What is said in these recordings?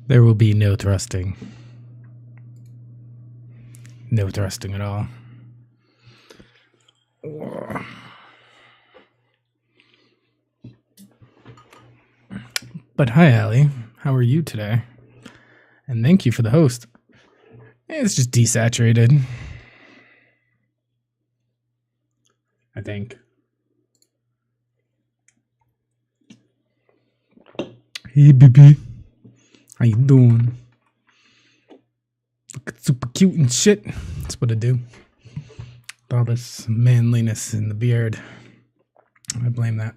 There will be no thrusting. No thrusting at all. But hi, Allie. How are you today? And thank you for the host. It's just desaturated, I think. Hey, baby. How you doing? Looking super cute and shit. That's what I do. With all this manliness in the beard. I blame that.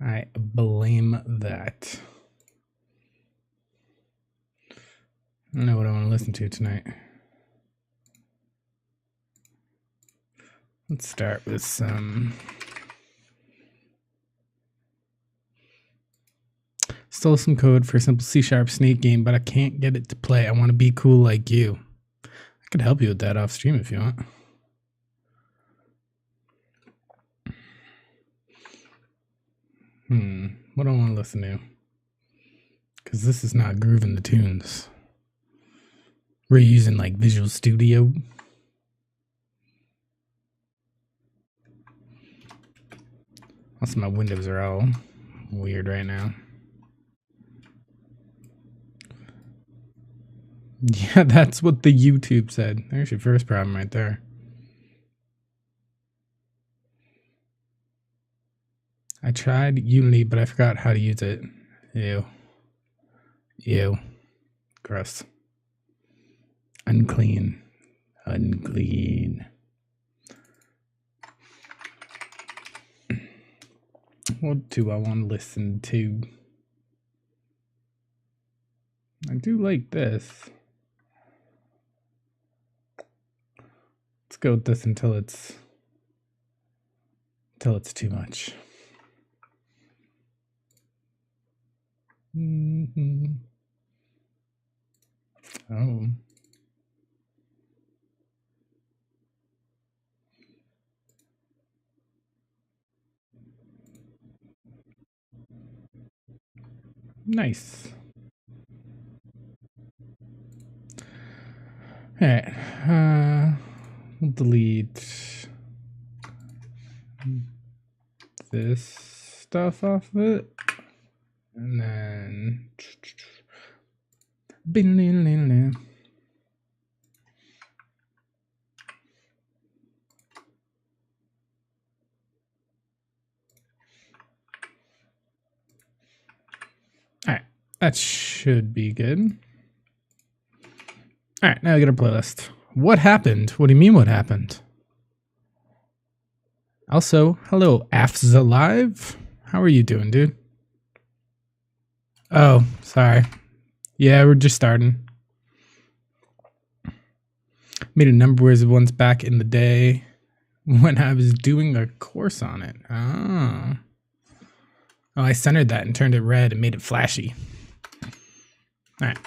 I blame that. I don't know what I want to listen to tonight. Let's start with some... Stole some code for a simple C# snake game, but I can't get it to play. I want to be cool like you. I could help you with that off stream if you want. What do I want to listen to? Because this is not grooving the tunes. We're using like Visual Studio. Also, my windows are all weird right now. Yeah, that's what the YouTube said. There's your first problem right there. I tried Unity, but I forgot how to use it. Ew. Ew. Gross. Unclean. Unclean. What do I want to listen to? I do like this. Let's go with this until it's too much. Oh. Nice. All right. We'll delete this stuff off of it. And then... All right. That should be good. All right. Now I get a playlist. What happened? What do you mean what happened? Also, hello, AF's Alive. How are you doing, dude? Oh, sorry. Yeah, we're just starting. Made a number of ones back in the day when I was doing a course on it. Oh, I centered that and turned it red and made it flashy. All right.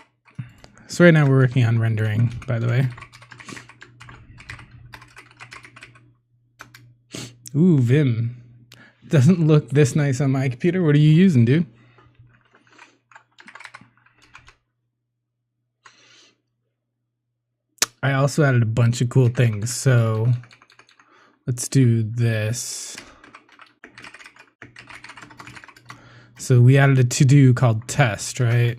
So right now we're working on rendering, by the way. Ooh, Vim. Doesn't look this nice on my computer. What are you using, dude? I also added a bunch of cool things. So let's do this. So we added a to-do called test, right?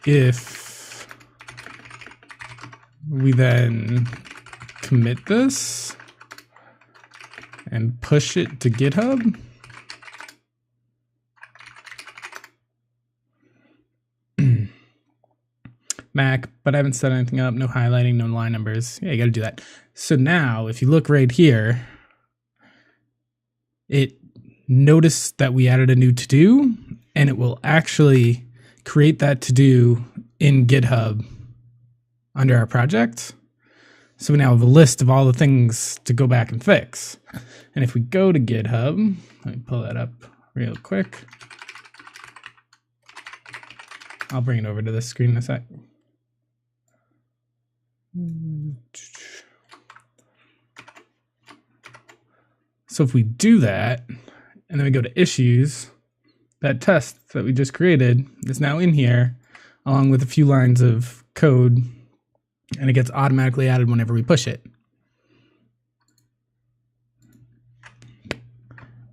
If we then commit this and push it to GitHub, Mac, but I haven't set anything up, no highlighting, no line numbers. Yeah, you gotta do that. So now if you look right here, it noticed that we added a new to-do, and it will actually create that to-do in GitHub under our project. So we now have a list of all the things to go back and fix. And if we go to GitHub, let me pull that up real quick. I'll bring it over to this screen in a sec. So if we do that, and then we go to issues, that test that we just created is now in here, along with a few lines of code, and it gets automatically added whenever we push it.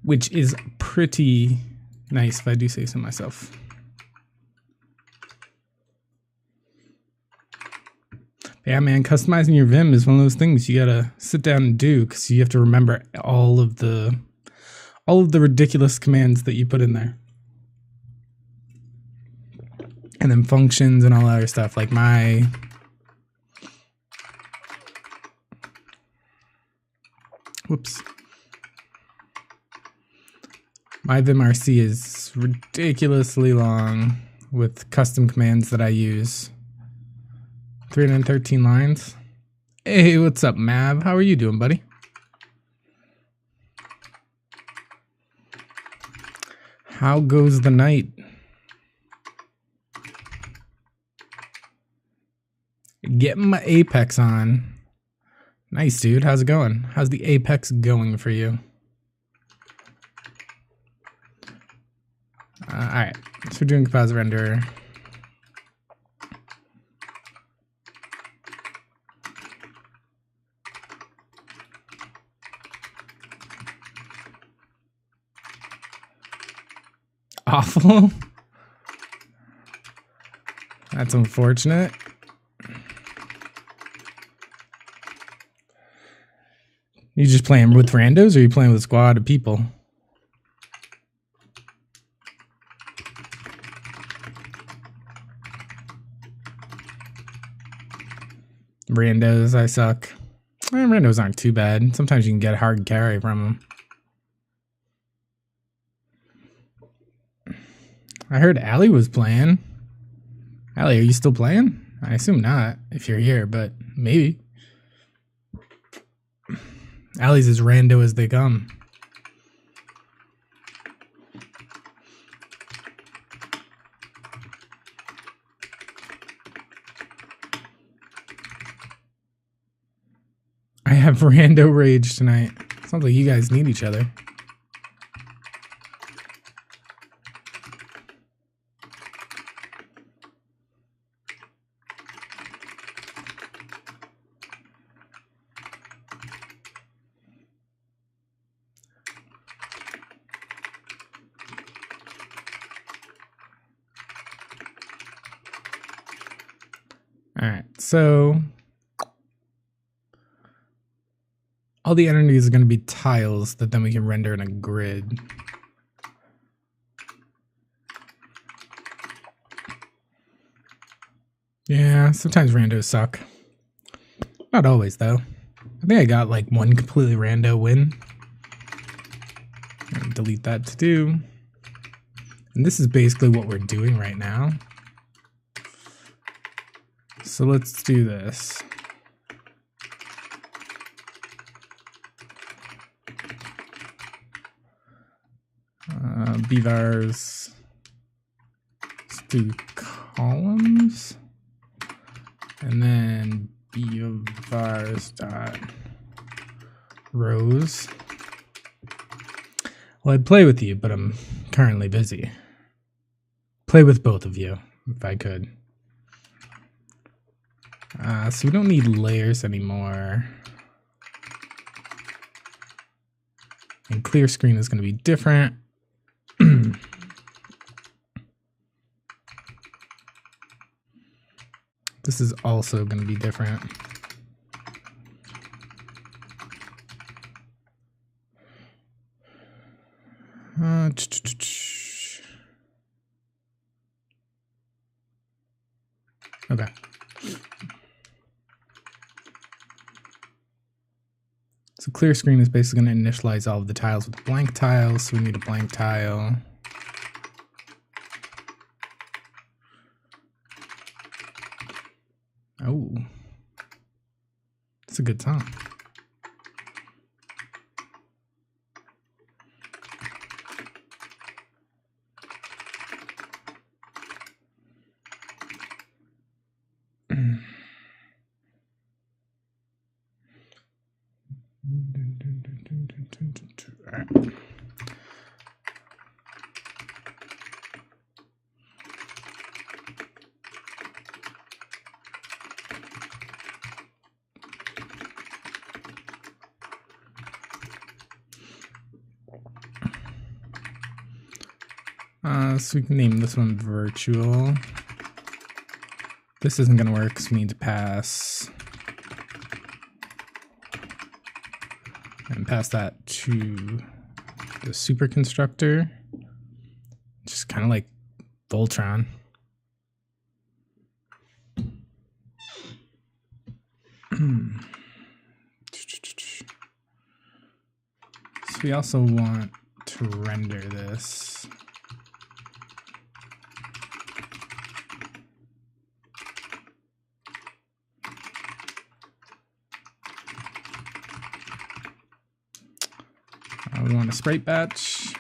Which is pretty nice, if I do say so myself. Yeah, man, customizing your Vim is one of those things you gotta sit down and do, because you have to remember all of the ridiculous commands that you put in there. And then functions and all that other stuff, like my vimrc is ridiculously long with custom commands that I use. 313 lines. Hey, what's up, Mav? How are you doing, buddy? How goes the night? Getting my Apex on. Nice, dude. How's it going? How's the Apex going for you? Alright, so we're doing composite render. Awful. That's unfortunate. You just playing with randos, or are you playing with a squad of people? Randos, I suck. Randos aren't too bad. Sometimes you can get a hard carry from them. I heard Allie was playing. Allie, are you still playing? I assume not, if you're here, but maybe. Allie's as rando as they come. I have rando rage tonight. Sounds like you guys need each other. All right, so all the entities are going to be tiles that then we can render in a grid. Yeah, sometimes randos suck. Not always, though. I think I got like one completely rando win. Delete that to do. And this is basically what we're doing right now. So let's do this. Bvars. Let's do columns. And then bvars dot rows. Well, I'd play with you, but I'm currently busy. Play with both of you, if I could. So we don't need layers anymore. And clear screen is going to be different. This is also going to be different. Okay. So clear screen is basically going to initialize all of the tiles with blank tiles. So we need a blank tile. Oh, it's a good song. So we can name this one virtual. This isn't going to work because we need to pass and pass that to the super constructor, just kind of like Voltron. So we also want to render this. We want a sprite batch.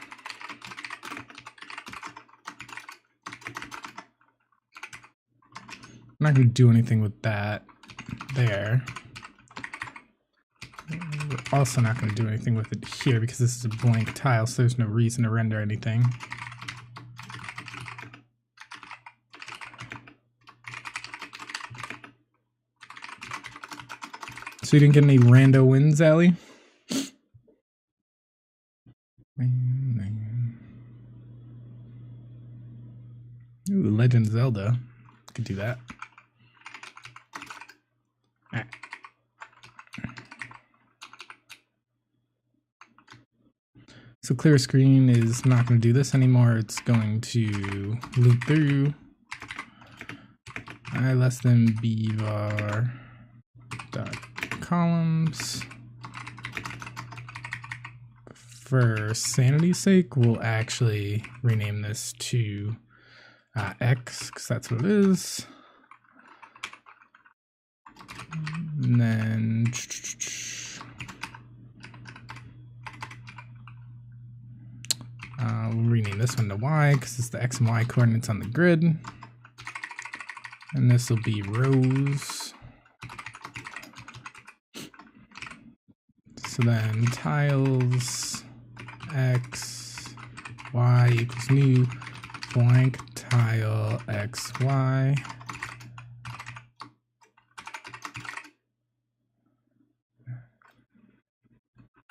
I'm not going to do anything with that there. We're also not going to do anything with it here because this is a blank tile, so there's no reason to render anything. So you didn't get any rando wins, Allie? Ooh, Legend of Zelda. Could do that. Alright. So clear screen is not going to do this anymore. It's going to loop through I less than bvar dot columns. For sanity's sake, we'll actually rename this to X, because that's what it is. And then we'll rename this one to Y, because it's the X and Y coordinates on the grid. And this will be rows. So then tiles X, Y equals new blank tile X, Y.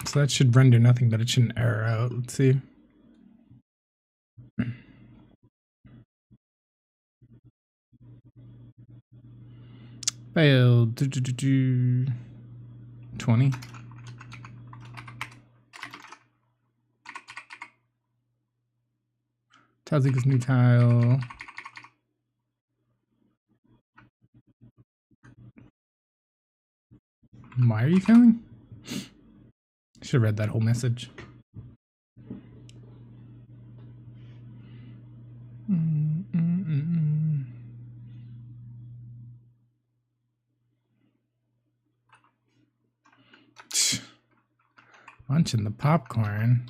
So that should render nothing, but it shouldn't error out. Let's see. Failed. 20. Tiles equals new tile. Why are you failing? Should have read that whole message. Munching the popcorn.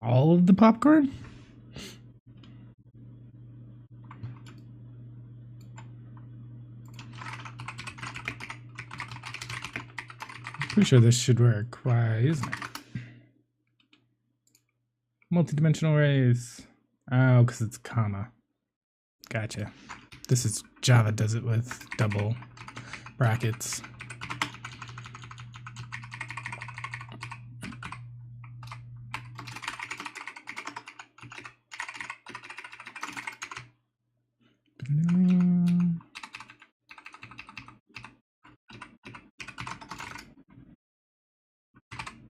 All of the popcorn? Pretty sure this should work. Why isn't it? Multi-dimensional arrays. Oh, because it's comma. Gotcha. This is Java does it with double brackets.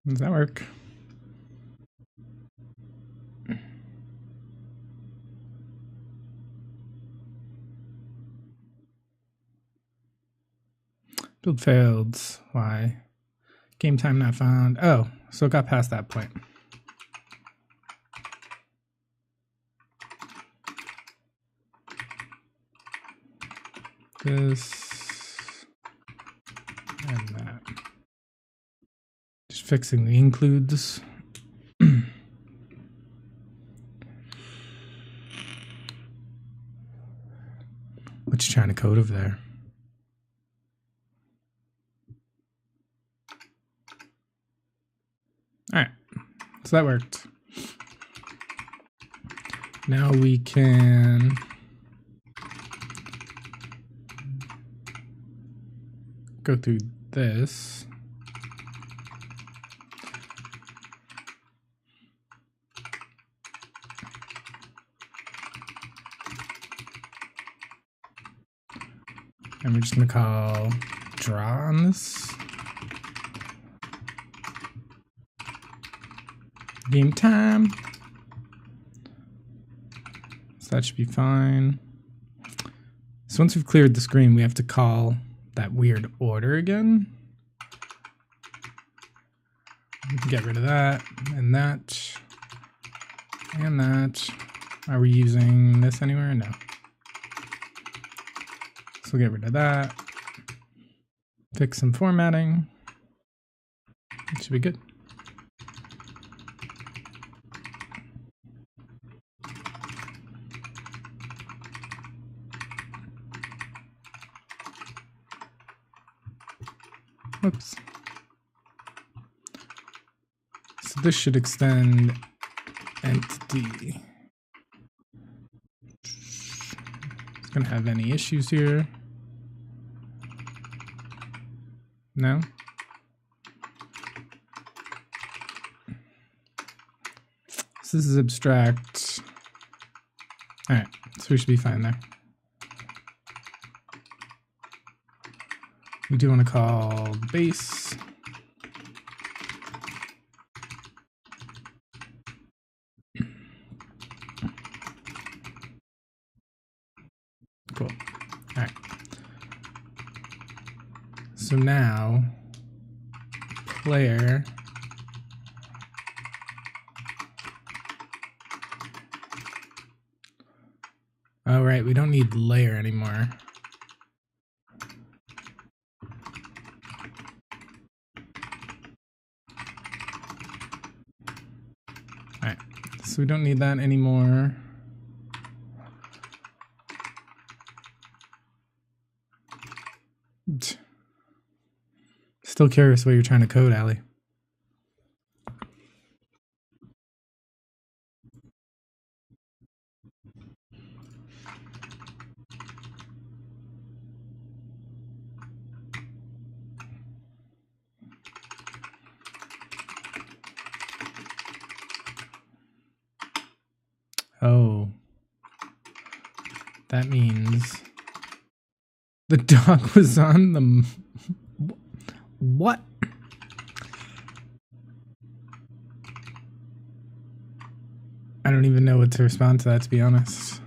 Does that work? Build failed. Why? Game time not found. Oh, so it got past that point. This and that. Just fixing the includes. What you trying to code over there? All right, so that worked. Now we can go through this. And we're just gonna call draw on this. Game time. So that should be fine. So once we've cleared the screen, we have to call that weird order again. Get rid of that and that and that. Are we using this anywhere? No. So we'll get rid of that. Fix some formatting. It should be good. Oops. So this should extend entity. It's gonna have any issues here. No? So this is abstract. All right, so we should be fine there. We do want to call base. Cool. All right. So now, player oh, right, we don't need layer anymore. All right, so we don't need that anymore. Still curious what you're trying to code, Ali. Oh, that means the dog was on the... What? I don't even know what to respond to that, to be honest.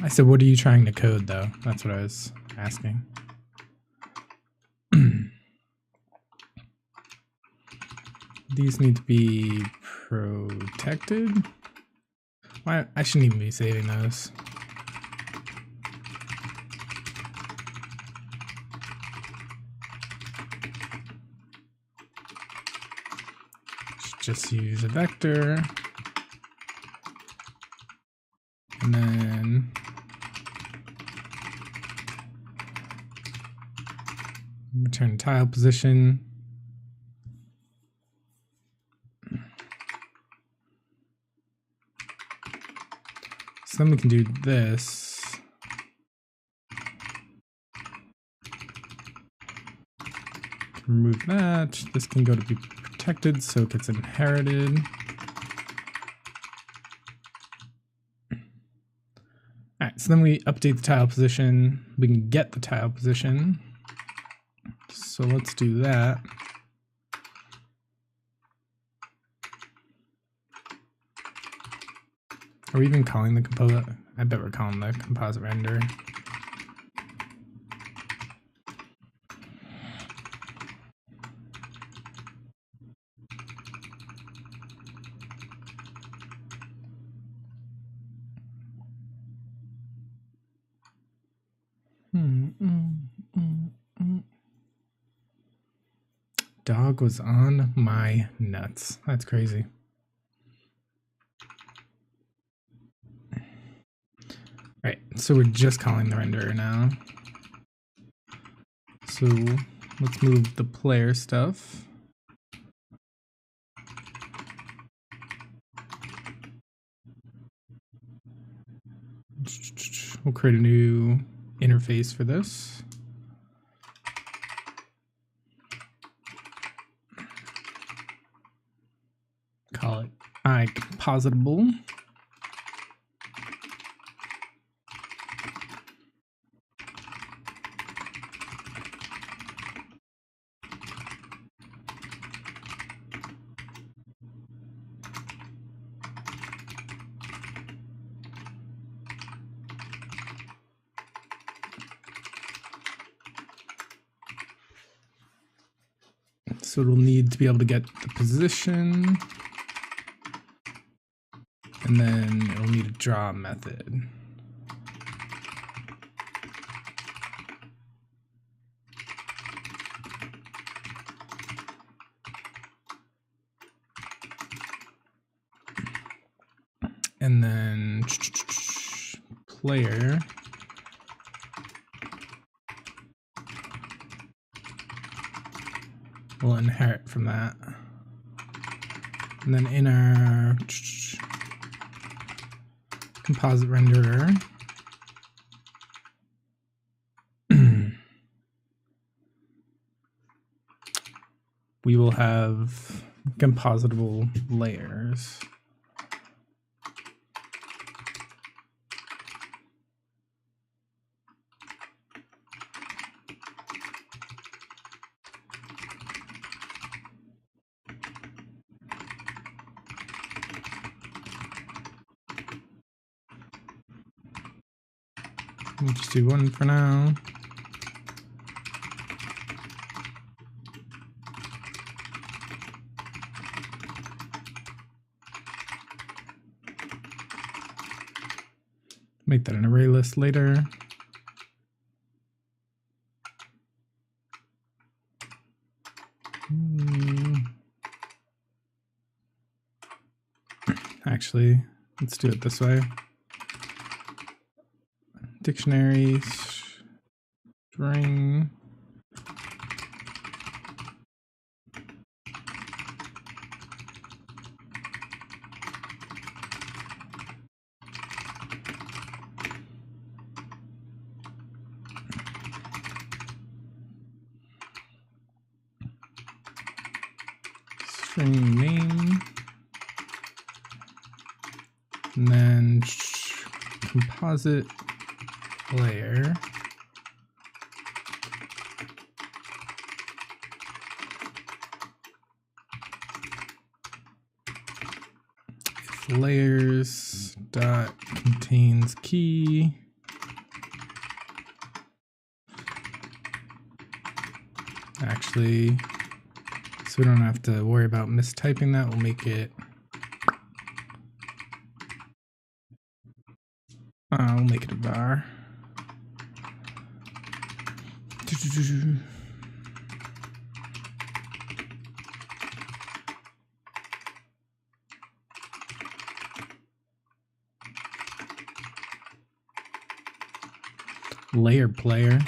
I said, what are you trying to code, though? That's what I was asking. These need to be protected. Why? I shouldn't even be saving those. Should just use a vector. And then return tile position. So then we can do this. Remove that. This can go to be protected, so it gets inherited. All right, so then we update the tile position. We can get the tile position. So let's do that. Are we even calling the composite? I bet we're calling the composite render. Dog was on my nuts. That's crazy. Right, so we're just calling the renderer now. So let's move the player stuff. We'll create a new interface for this. Call it iCompositable. So it'll need to be able to get the position, and then it'll need a draw method. And then player will inherit from that. And then in our composite renderer, we will have compositable layers. We'll just do one for now. Make that an array list later. Actually, let's do it this way. Dictionary string string name, and then composite layer, if layers dot contains key, actually, so we don't have to worry about mistyping that, we'll make it a var. Layer player.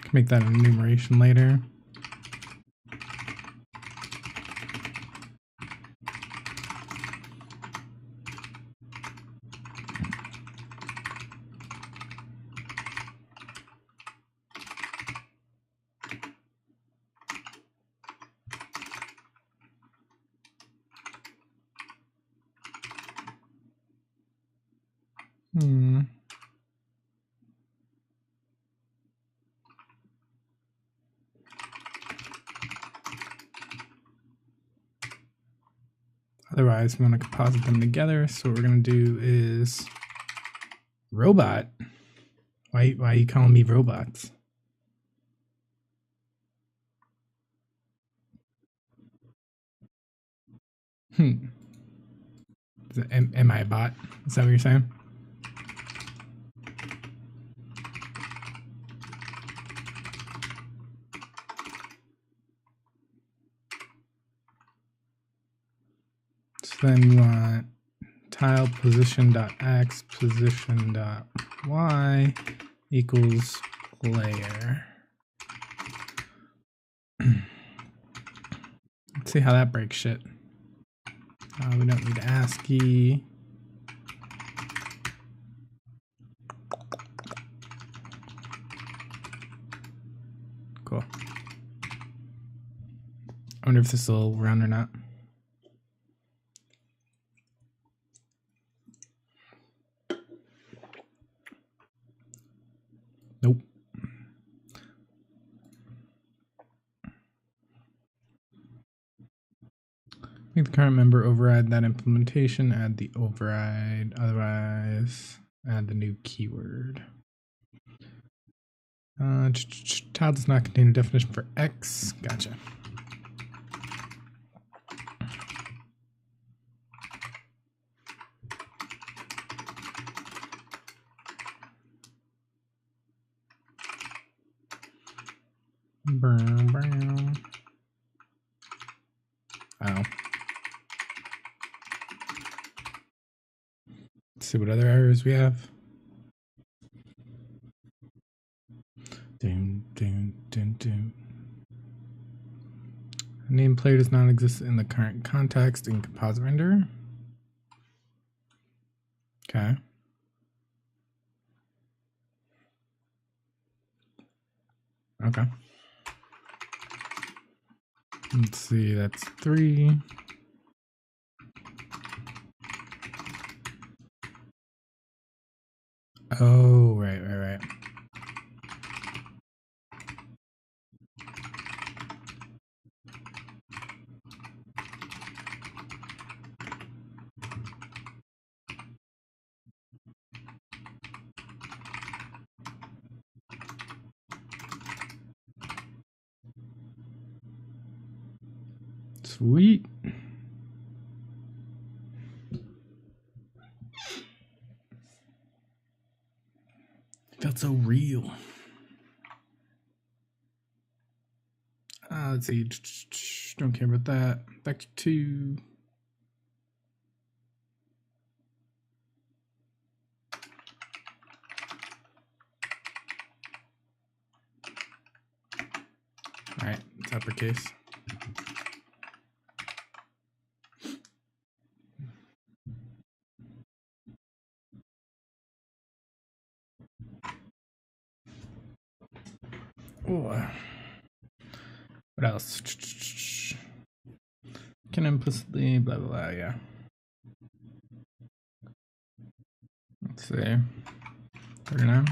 Can make that an enumeration later. Otherwise, we want to composite them together. So what we're going to do is robot. Why are you calling me robots? Am I a bot? Is that what you're saying? Then we want tile position.x, position.y, equals player. Let's see how that breaks shit. We don't need ASCII. Cool. I wonder if this will run or not. Nope. Make the current member override that implementation, add the override, otherwise add the new keyword. Tile does not contain a definition for X. Gotcha. Oh. Let's see what other errors we have. Nameplate does not exist in the current context in composite render. Okay. Okay. Let's see, that's 3. Oh, right. Sweet. Felt so real. Let's see. Don't care about that. Back to 2. All right, it's uppercase. Oh. What else? Can implicitly blah blah blah. Yeah. Let's see. 39.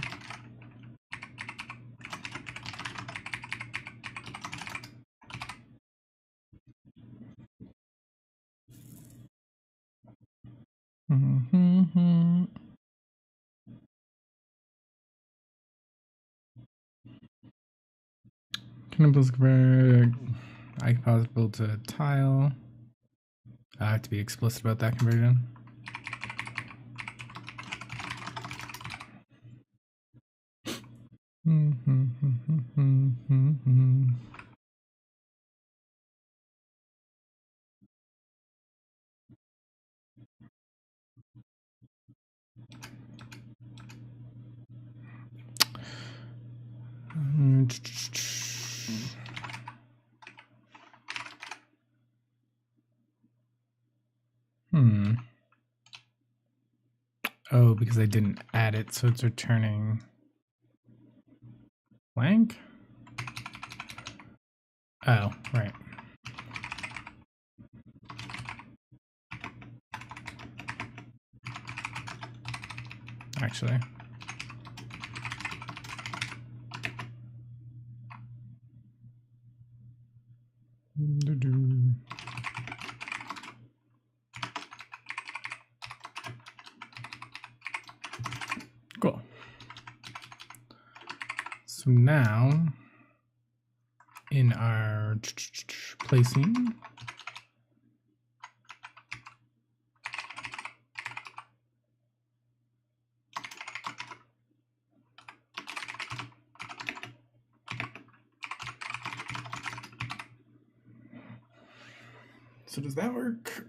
Can implicitly convert icon to tile. I have to be explicit about that conversion. Oh, because I didn't add it, so it's returning blank? Oh, right. Actually. Cool. So now, in our placing, so does that work?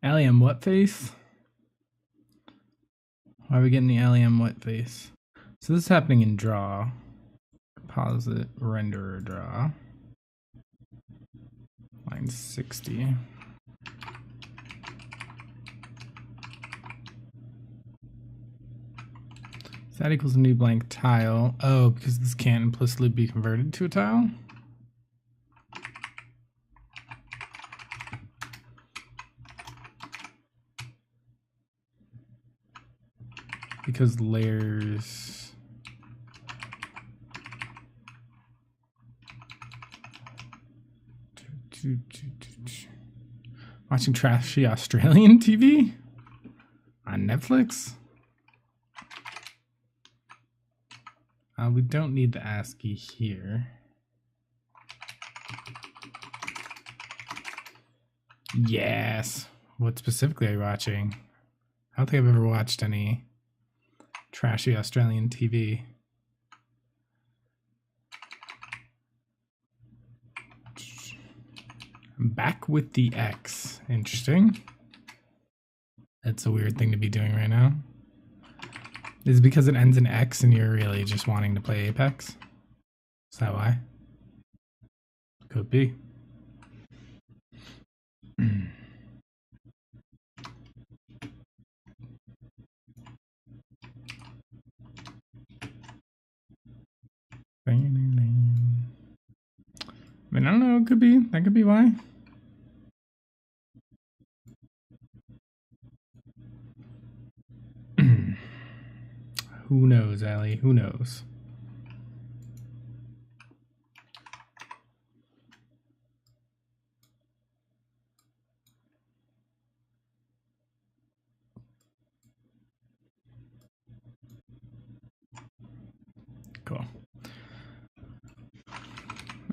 Allium what face? Why are we getting the Allium what face? So this is happening in draw. Composite renderer draw. Line 60. So that equals a new blank tile. Oh, because this can't implicitly be converted to a tile? Because layers... Watching trashy Australian TV? On Netflix? We don't need the ASCII here. Yes. What specifically are you watching? I don't think I've ever watched any trashy Australian TV. I'm back with the X. Interesting. That's a weird thing to be doing right now. Is it because it ends in X and you're really just wanting to play Apex? Is that why? Could be. I mean, I don't know. It could be. That could be why. Who knows, Allie? Who knows? Cool.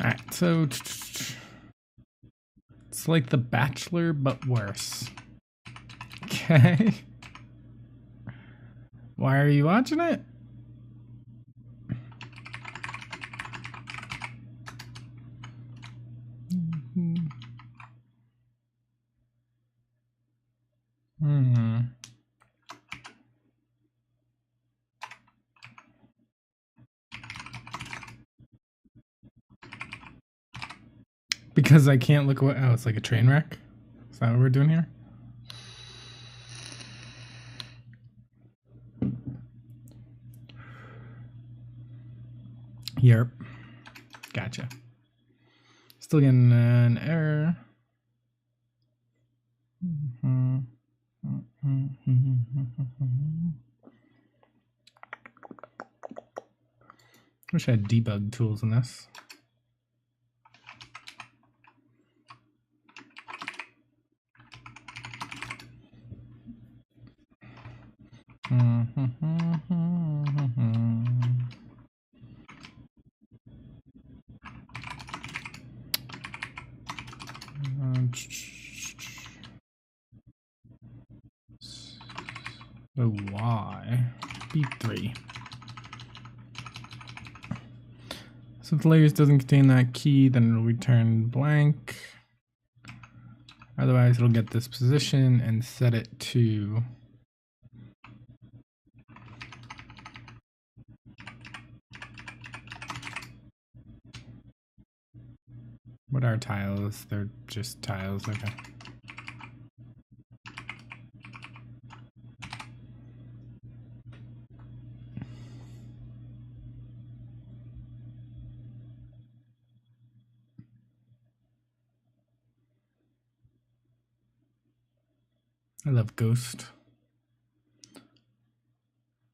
Alright, so it's like The Bachelor, but worse. Okay. Why are you watching it? Because I can't look away. Oh, it's like a train wreck? Is that what we're doing here? Yep. Gotcha. Still getting an error. Wish I had debug tools in this. So why? B3. So if the layers doesn't contain that key, then it'll return blank. Otherwise, it'll get this position and set it to what are tiles? They're just tiles, okay. I love Ghost.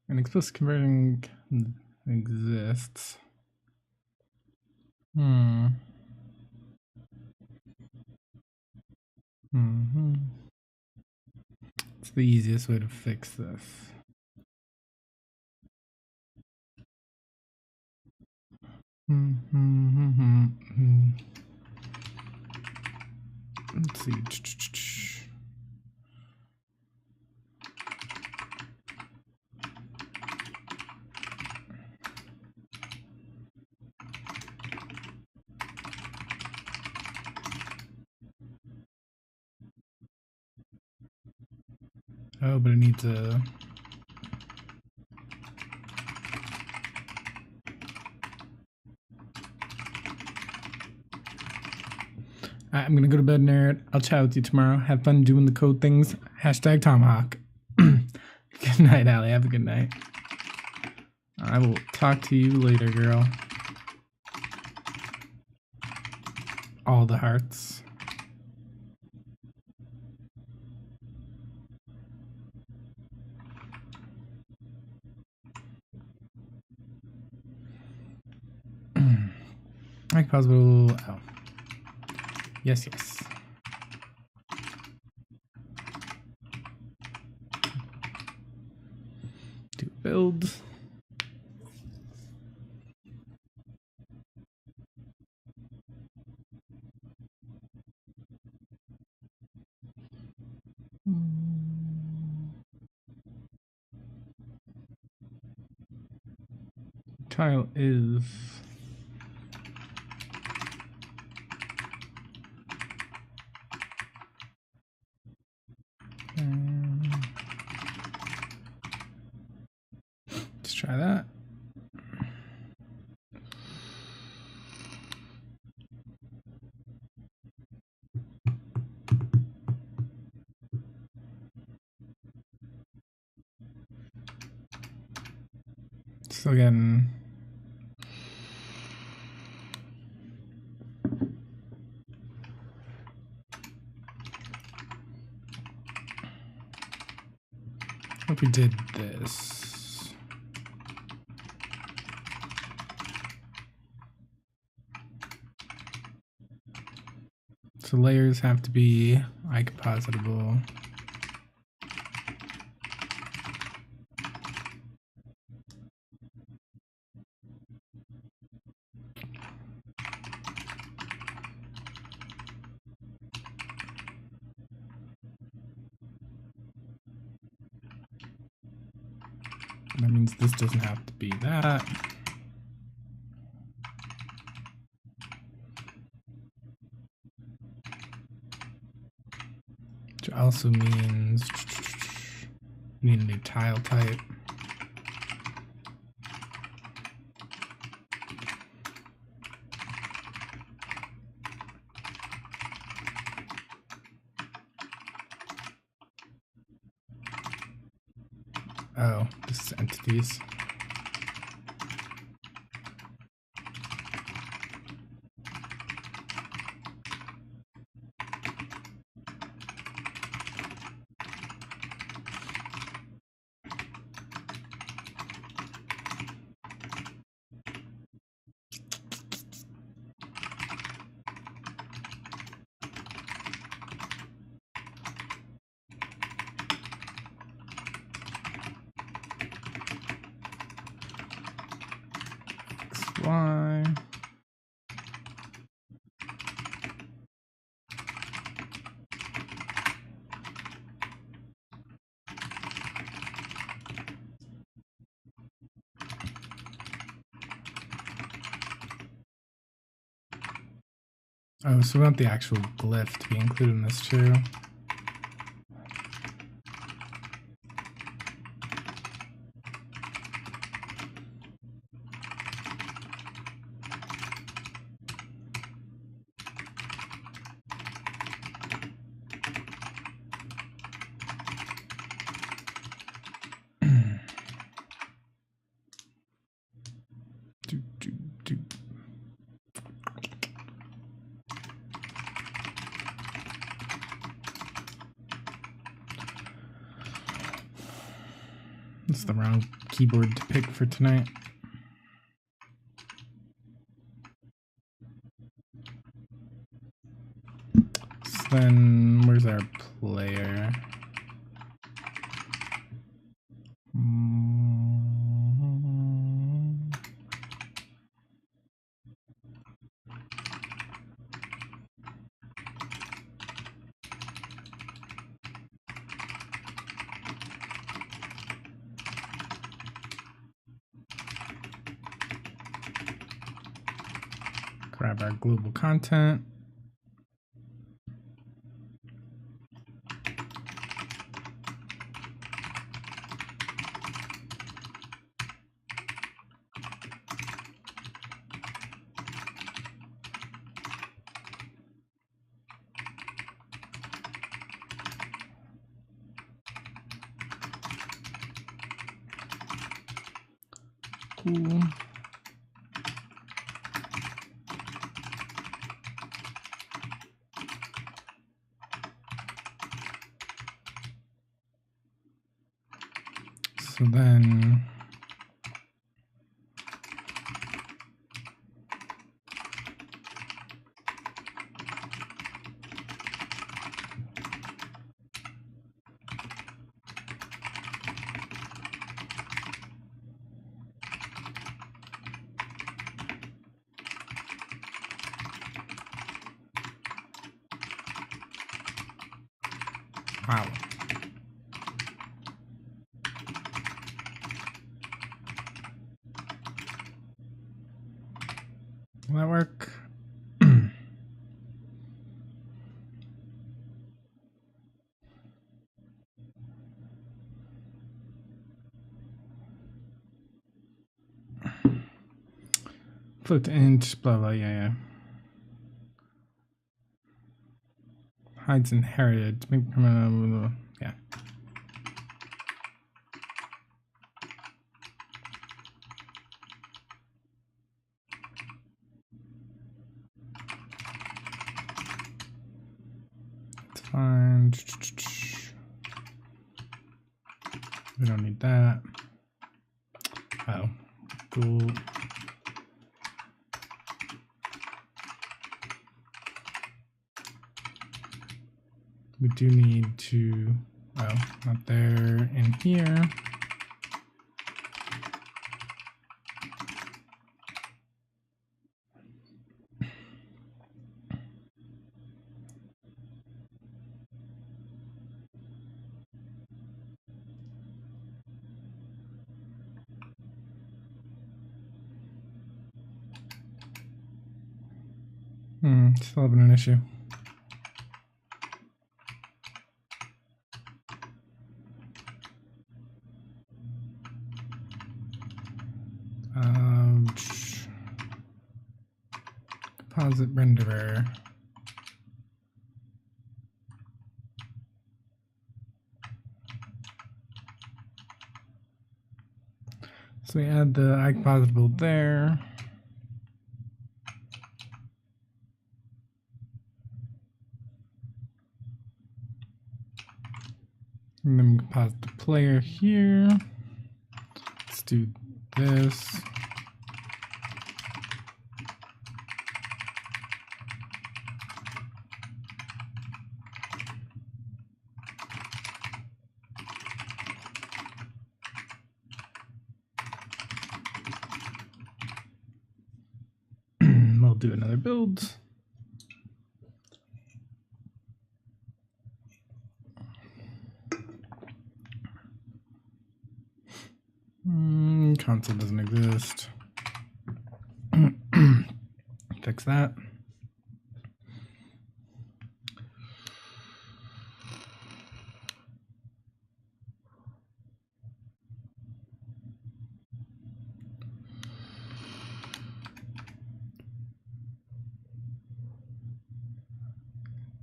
An explicit converting exists. It's the easiest way to fix this. Let's see. Oh, but it needs a... Alright, I'm gonna go to bed, nerd. I'll chat with you tomorrow. Have fun doing the code things. Hashtag Tomahawk. Good night, Allie. Have a good night. I will talk to you later, girl. All the hearts. Like possible. Oh. Yes, yes. Do build. Tile is let's try that. Still getting hope we did this. So layers have to be icompositable. That means this doesn't have to be that. Which also means we need a new tile type. Oh, this is entities. Y. Oh, so we want the actual glyph to be included in this too. That's the wrong keyboard to pick for tonight. So then, where's our player? Grab our global content. cool. So then wow. Will that work? Float to int, blah blah, yeah. Hides inherited. Yeah. It's fine. We don't need that. Oh, cool. We do need to, oh, not there, in here. Still having an issue. Composite renderer. So we add the iCompositable there. And then we composite the player here. Let's do this. We'll do another build. Console doesn't exist. Fix that.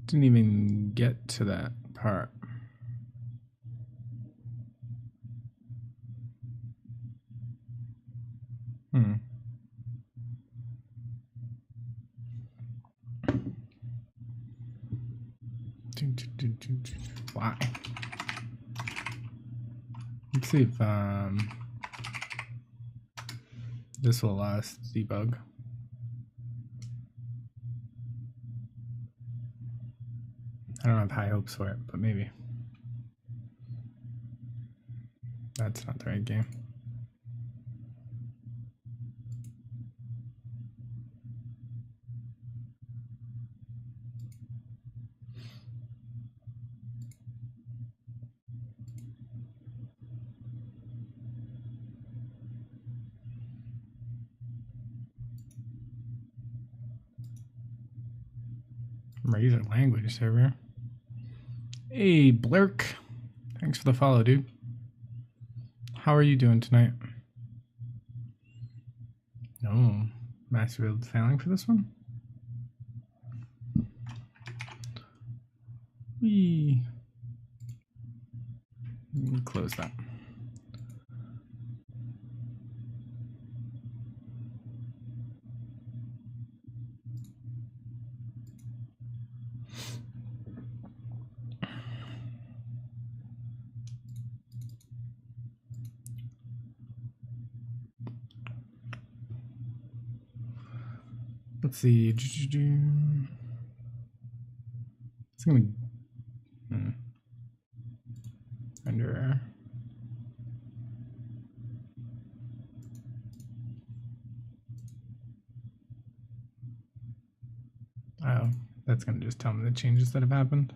Didn't even get to that part. Why? Let's see if this will allow us to debug. I don't have high hopes for it, but maybe. That's not the right game. Razor language server. Hey, Blurk. Thanks for the follow, dude. How are you doing tonight? No, master build failing for this one. We close that. Let's see. It's gonna render. Oh, that's gonna just tell me the changes that have happened.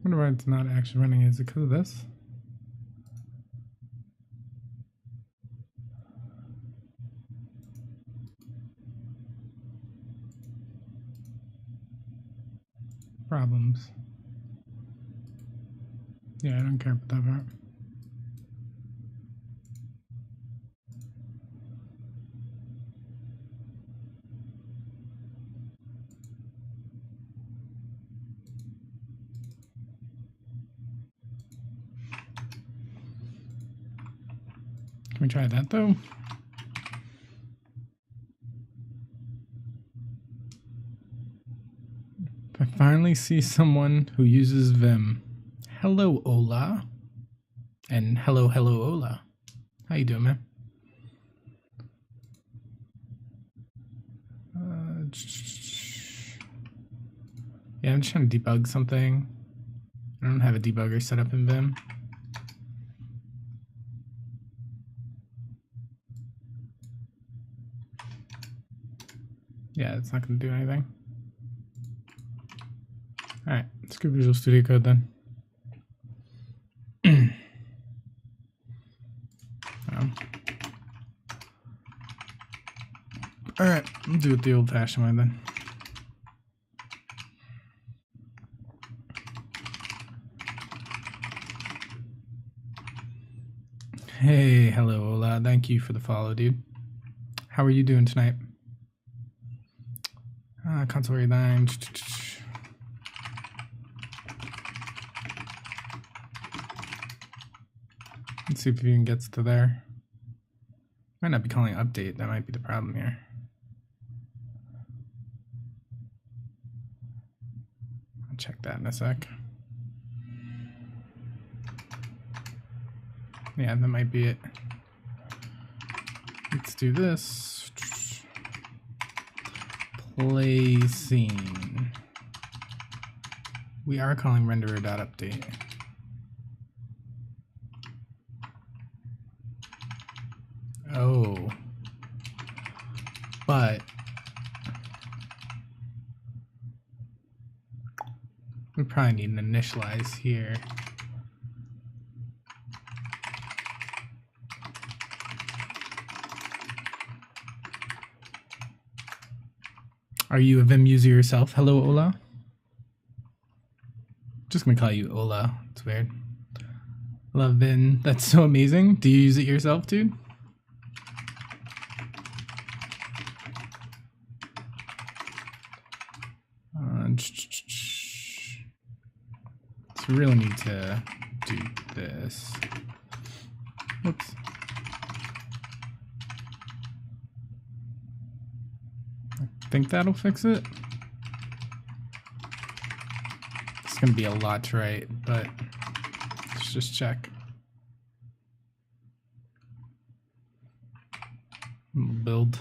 I wonder why it's not actually running. Is it because of this? Problems. Yeah, I don't care about that part. Can we try that though? If I finally see someone who uses Vim. Hello, Ola. And hello, Ola. How you doing, man? Yeah, I'm just trying to debug something. I don't have a debugger set up in Vim. Yeah, it's not going to do anything. Alright, let's go Visual Studio Code then. Alright, we'll do it the old-fashioned way then. Hey, hello, Ola. Thank you for the follow, dude. How are you doing tonight? Console reline. Let's see if it even gets to there. Might not be calling update. That might be the problem here. I'll check that in a sec. Yeah, that might be it. Let's do this. Play scene. We are calling renderer.update. Oh. But we probably need an initialize here. Are you a Vim user yourself? Hello, Ola. Just gonna call you Ola. It's weird. Love Vim. That's so amazing. Do you use it yourself, dude? So we really need to do this. Whoops. I think that'll fix it. It's gonna be a lot to write, but let's just check. We'll build.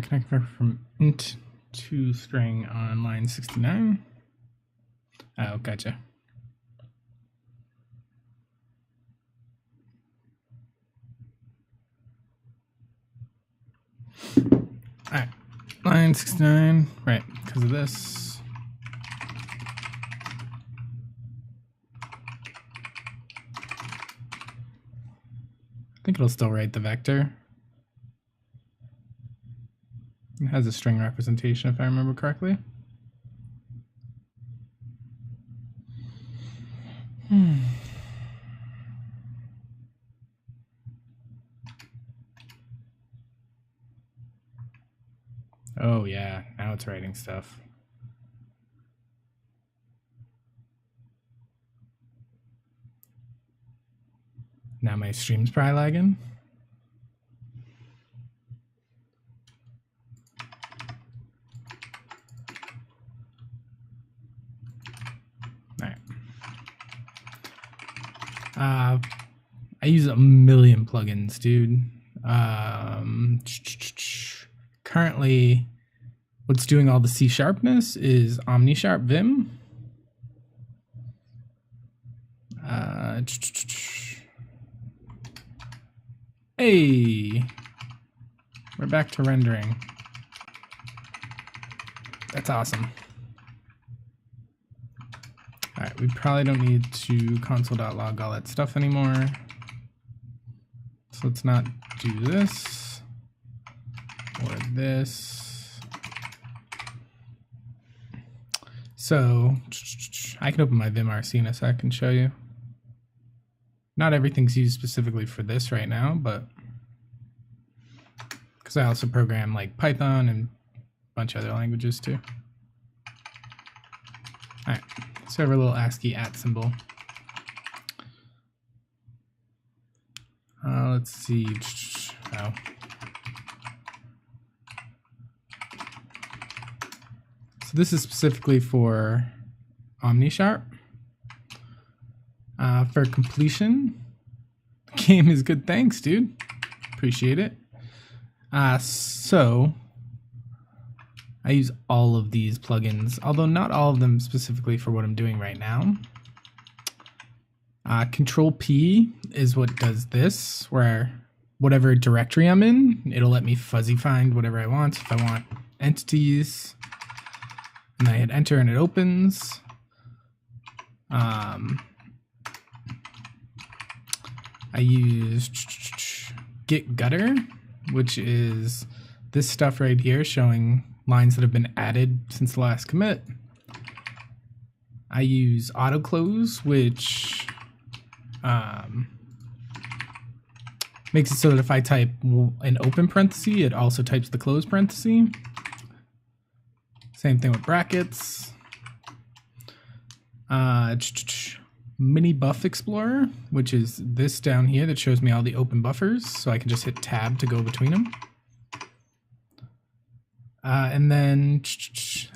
Connect from int to string on line 69. Oh, gotcha. Alright, line 69, right, because of this. I think it'll still write the vector. It has a string representation if I remember correctly. Oh yeah, now it's writing stuff. Now my stream's probably lagging. All right. I use a million plugins, dude. Currently, what's doing all the C sharpness is OmniSharp Vim. Hey, we're back to rendering. That's awesome. All right, we probably don't need to console.log all that stuff anymore. So let's not do this or this. So I can open my Vim RC in a sec and show you. Not everything's used specifically for this right now, but because I also program like Python and a bunch of other languages too. All right, so we have our little ASCII @ symbol. Let's see. Oh. So this is specifically for OmniSharp. For completion, the game is good. Thanks, dude. Appreciate it. So I use all of these plugins, although not all of them specifically for what I'm doing right now. Control P is what does this, where whatever directory I'm in, it'll let me fuzzy find whatever I want. If I want entities, and I hit enter and it opens. I use git gutter, which is this stuff right here showing lines that have been added since the last commit. I use auto close, which makes it so that if I type an open parenthesis, it also types the close parenthesis. Same thing with brackets. Mini buff explorer, which is this down here that shows me all the open buffers, so I can just hit tab to go between them. And then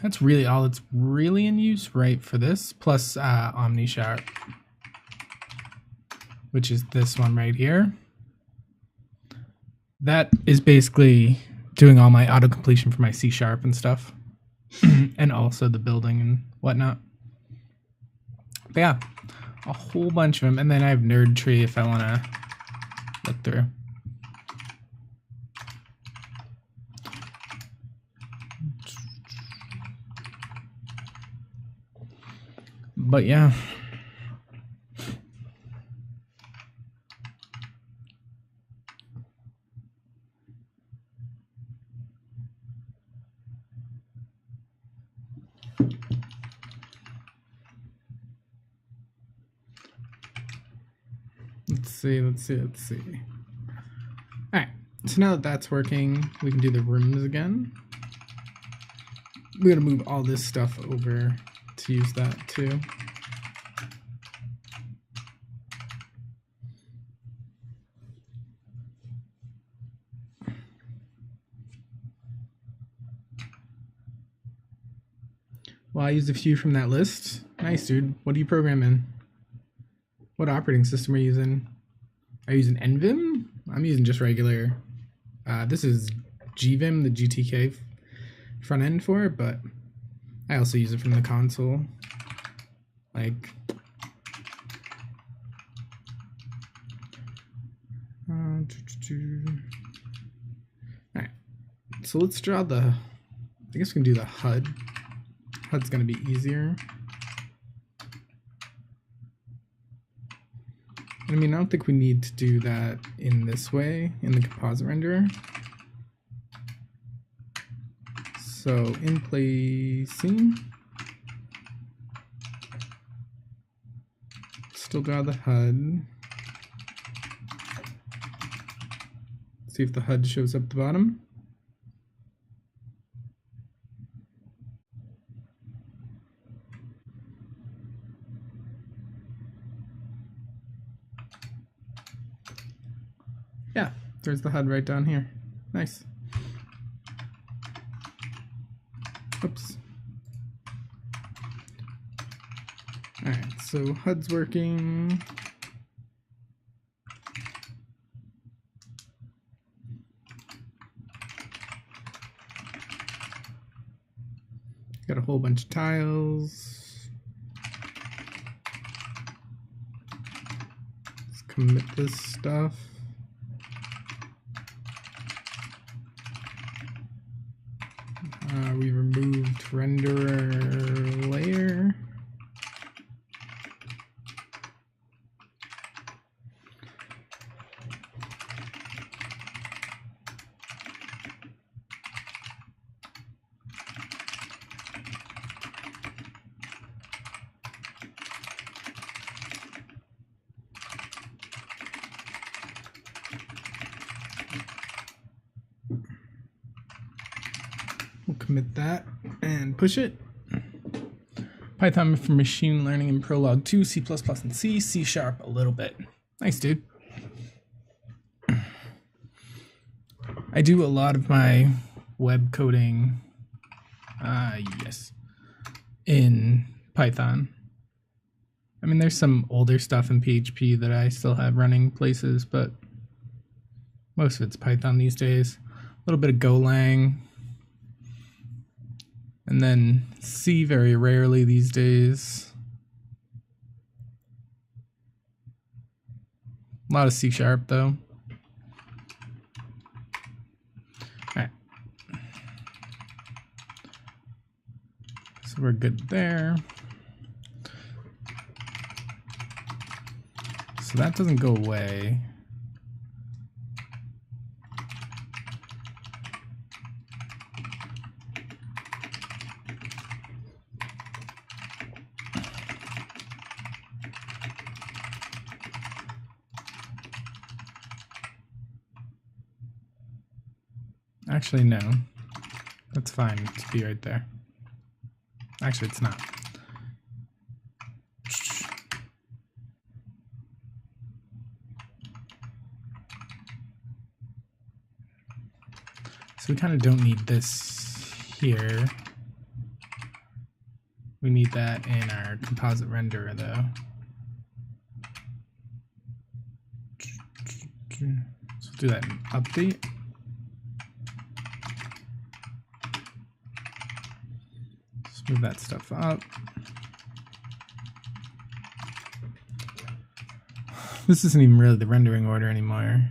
that's really all that's really in use right for this, plus OmniSharp, which is this one right here. That is basically doing all my auto completion for my C# and stuff, and also the building and whatnot. But yeah, a whole bunch of them, and then I have Nerd Tree if I want to look through. But yeah. Let's see. All right, so now that that's working, we can do the rooms again. We're gonna move all this stuff over to use that too. Well, I used a few from that list. Nice, dude. What do you program in? What operating system are you using? Are you using NVim? I'm using just regular. This is GVim, the GTK front end for it, but I also use it from the console. Like, all right. So let's draw the. I guess we can do the HUD. HUD's gonna be easier. I mean, I don't think we need to do that in this way, in the composite renderer. So in place scene, still draw the HUD. See if the HUD shows up at the bottom. Yeah, there's the HUD right down here. Nice. Oops. Alright, so HUD's working. Got a whole bunch of tiles. Let's commit this stuff. We removed renderer layer. We'll commit that and push it. Python for machine learning in Prolog 2, C++ and C, C# a little bit. Nice, dude. I do a lot of my web coding, yes, in Python. I mean, there's some older stuff in PHP that I still have running places, but most of it's Python these days. A little bit of Golang. And then C very rarely these days. A lot of C# though. Alright. So we're good there. So that doesn't go away. Actually, no. That's fine to be right there. Actually, it's not. So we kind of don't need this here. We need that in our composite renderer, though. So do that in update. Move that stuff up. This isn't even really the rendering order anymore.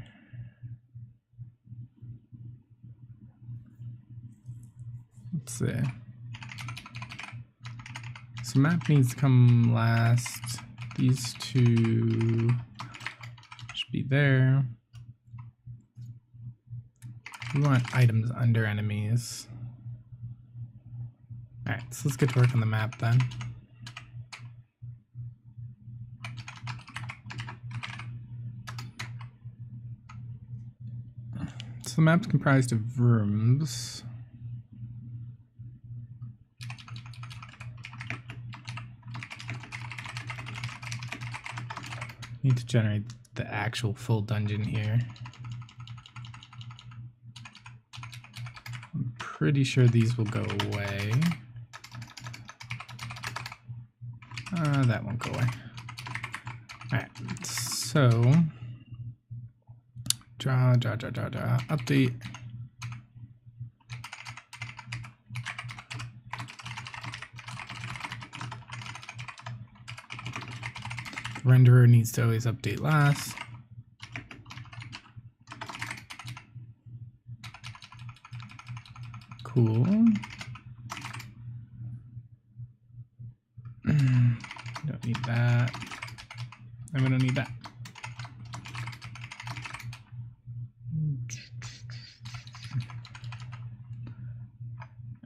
Let's see. So map needs to come last. These two should be there. We want items under enemies. Alright, so let's get to work on the map then. So the map's comprised of rooms. Need to generate the actual full dungeon here. I'm pretty sure these will go away. That won't go away. Alright, so draw, update. Renderer needs to always update last. Cool. Don't need that. And we don't need that.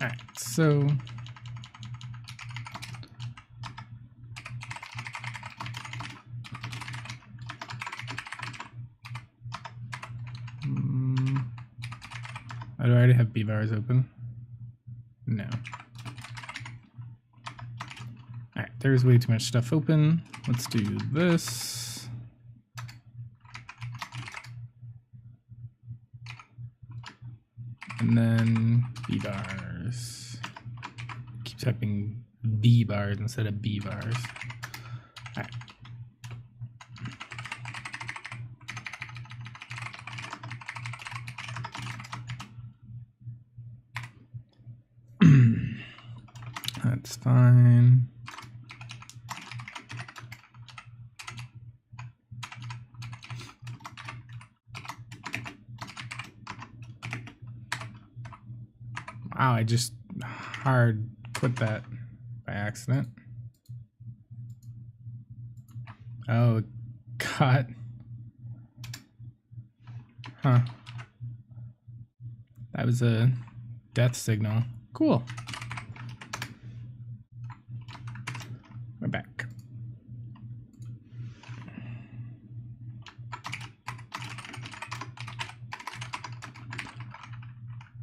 Alright, so do I already have bvars open? No. Alright, there's way too much stuff open. Let's do this. and then B bars. Keep typing B bars instead of B bars. All right. That's fine. Wow, I just hard quit that by accident. Oh, God. Huh. That was a death signal. Cool. We're back.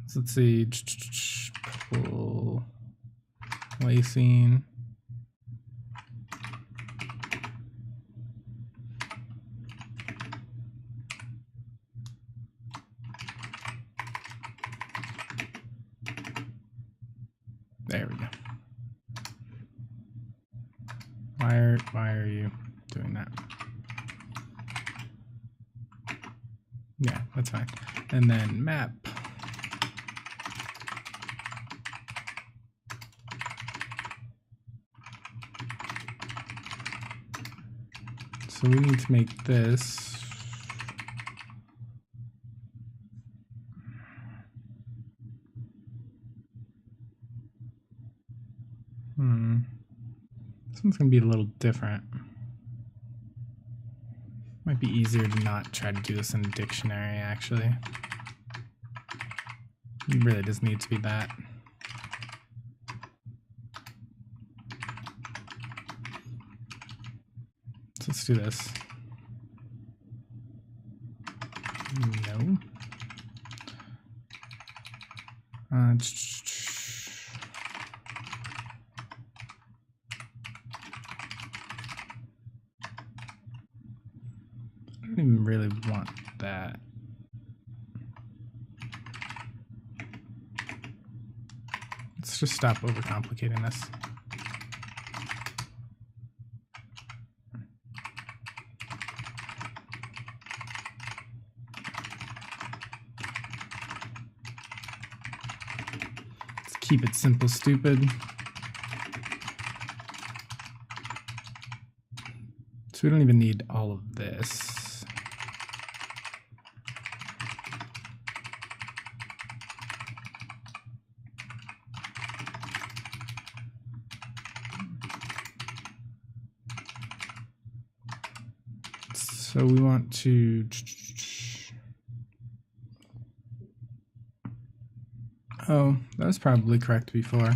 So let's see. Pull lacing. There we go. Why are you doing that? Yeah, that's fine. And then map. So we need to make this this one's gonna be a little different. Might be easier to not try to do this in a dictionary, actually. It really doesn't need to be that. So let's do this. No. I don't even really want that. Let's just stop overcomplicating this. Let's keep it simple, stupid. So we don't even need all of this. So we want to, oh, that was probably correct before.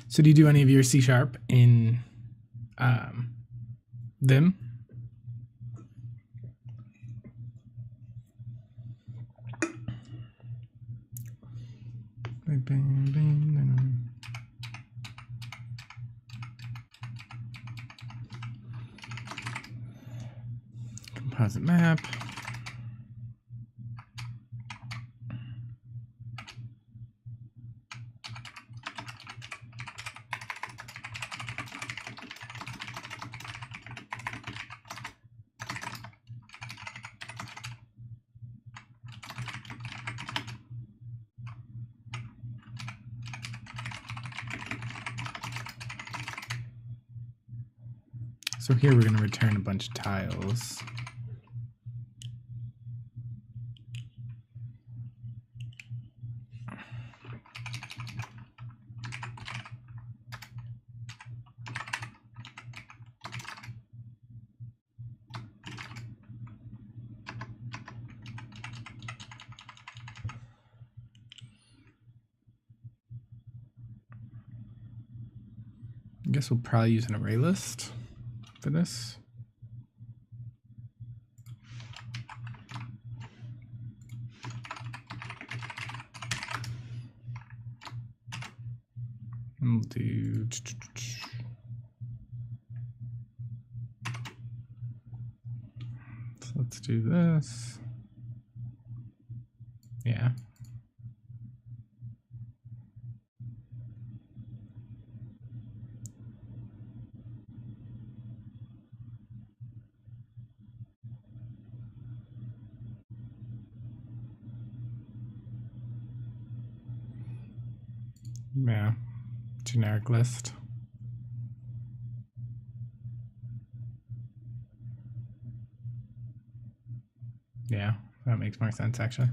So do you do any of your C# in Vim? Composite map. So here we're going to return a bunch of tiles. I guess we'll probably use an array list for this. We'll do. So let's do this. Yeah. Yeah. Generic list. Yeah, that makes more sense actually.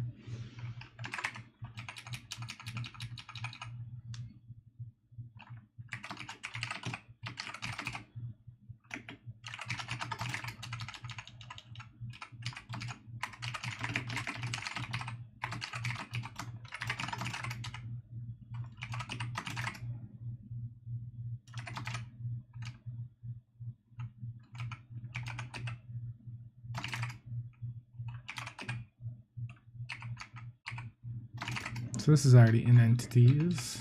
So this is already in entities.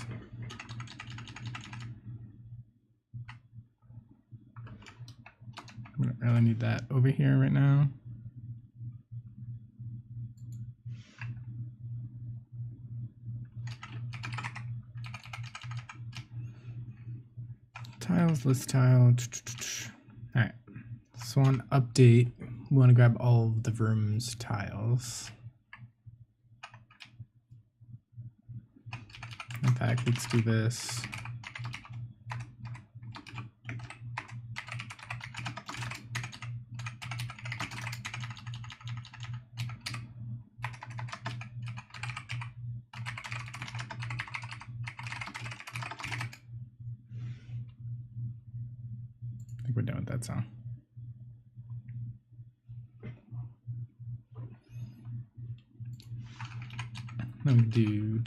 We don't really need that over here right now. Tiles, list tile. All right. So on update, we want to grab all of the room's tiles. In fact, let's do this. I think we're done with that song. Let me do.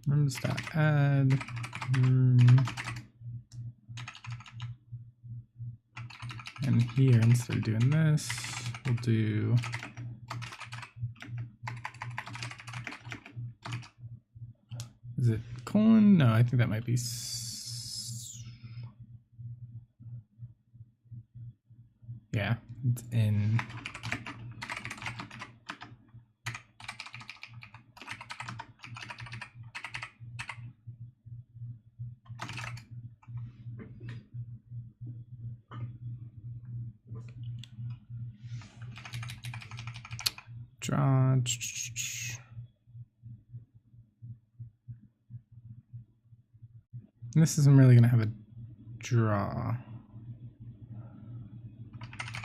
Rooms.add room. And here, instead of doing this, we'll do is it colon? No, I think that might be yeah, it's in draw. And this isn't really going to have a draw.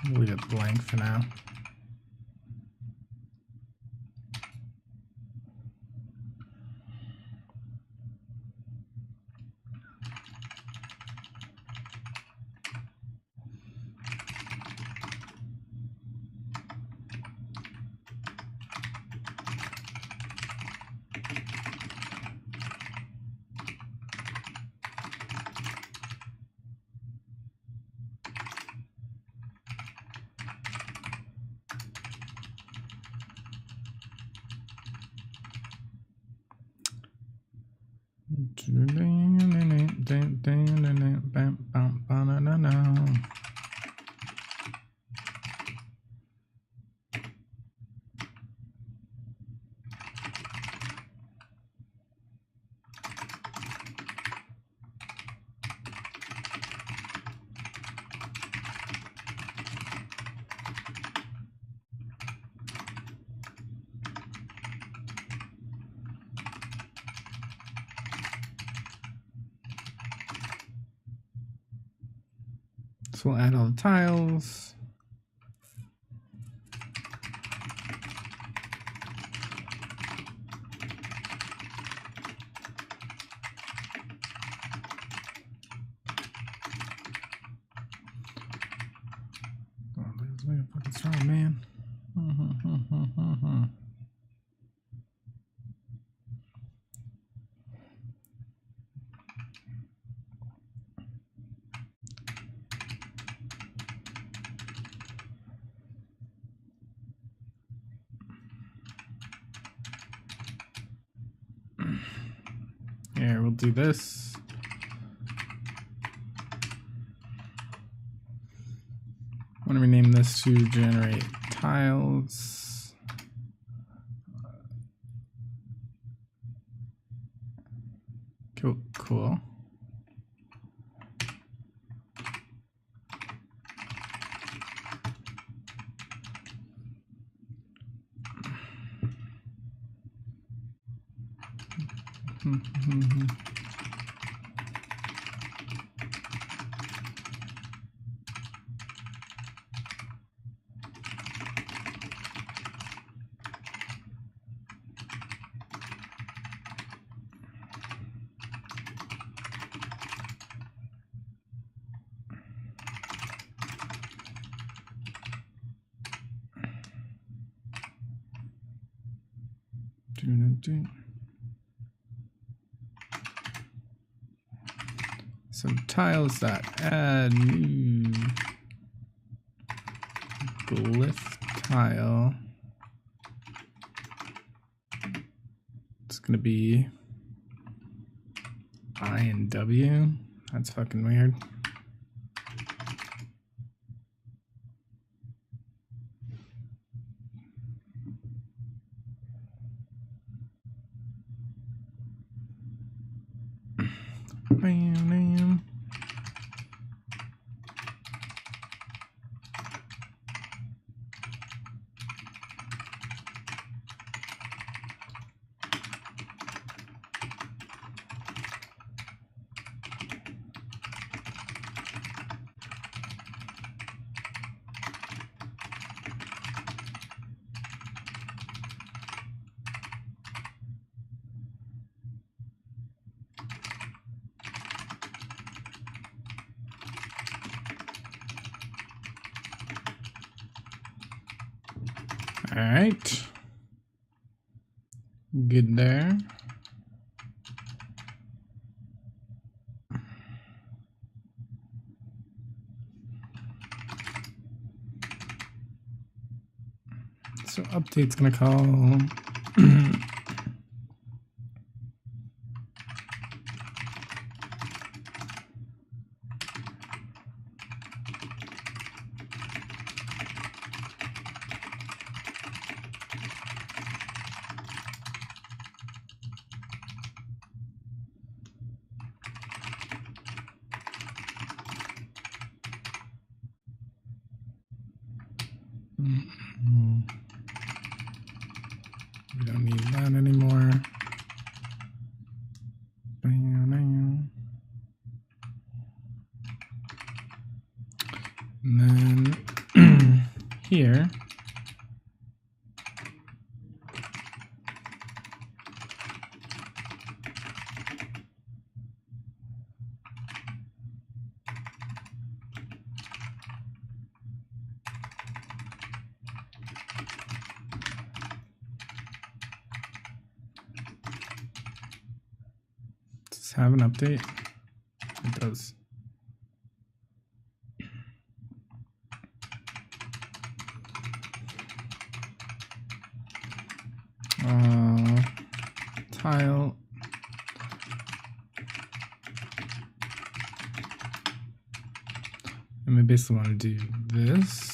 We'll leave it blank for now. So we'll add all the tiles. Oh, this is way fucking strong, man. Here, we'll do this. I want to rename this to generate tiles. Cool. So tiles that add new glyph tile. It's gonna be I and W. That's fucking weird. Bam. All right, good there. So update's gonna call we don't need that anymore. And then here, does this have an update? It does. Tile. And we basically want to do this.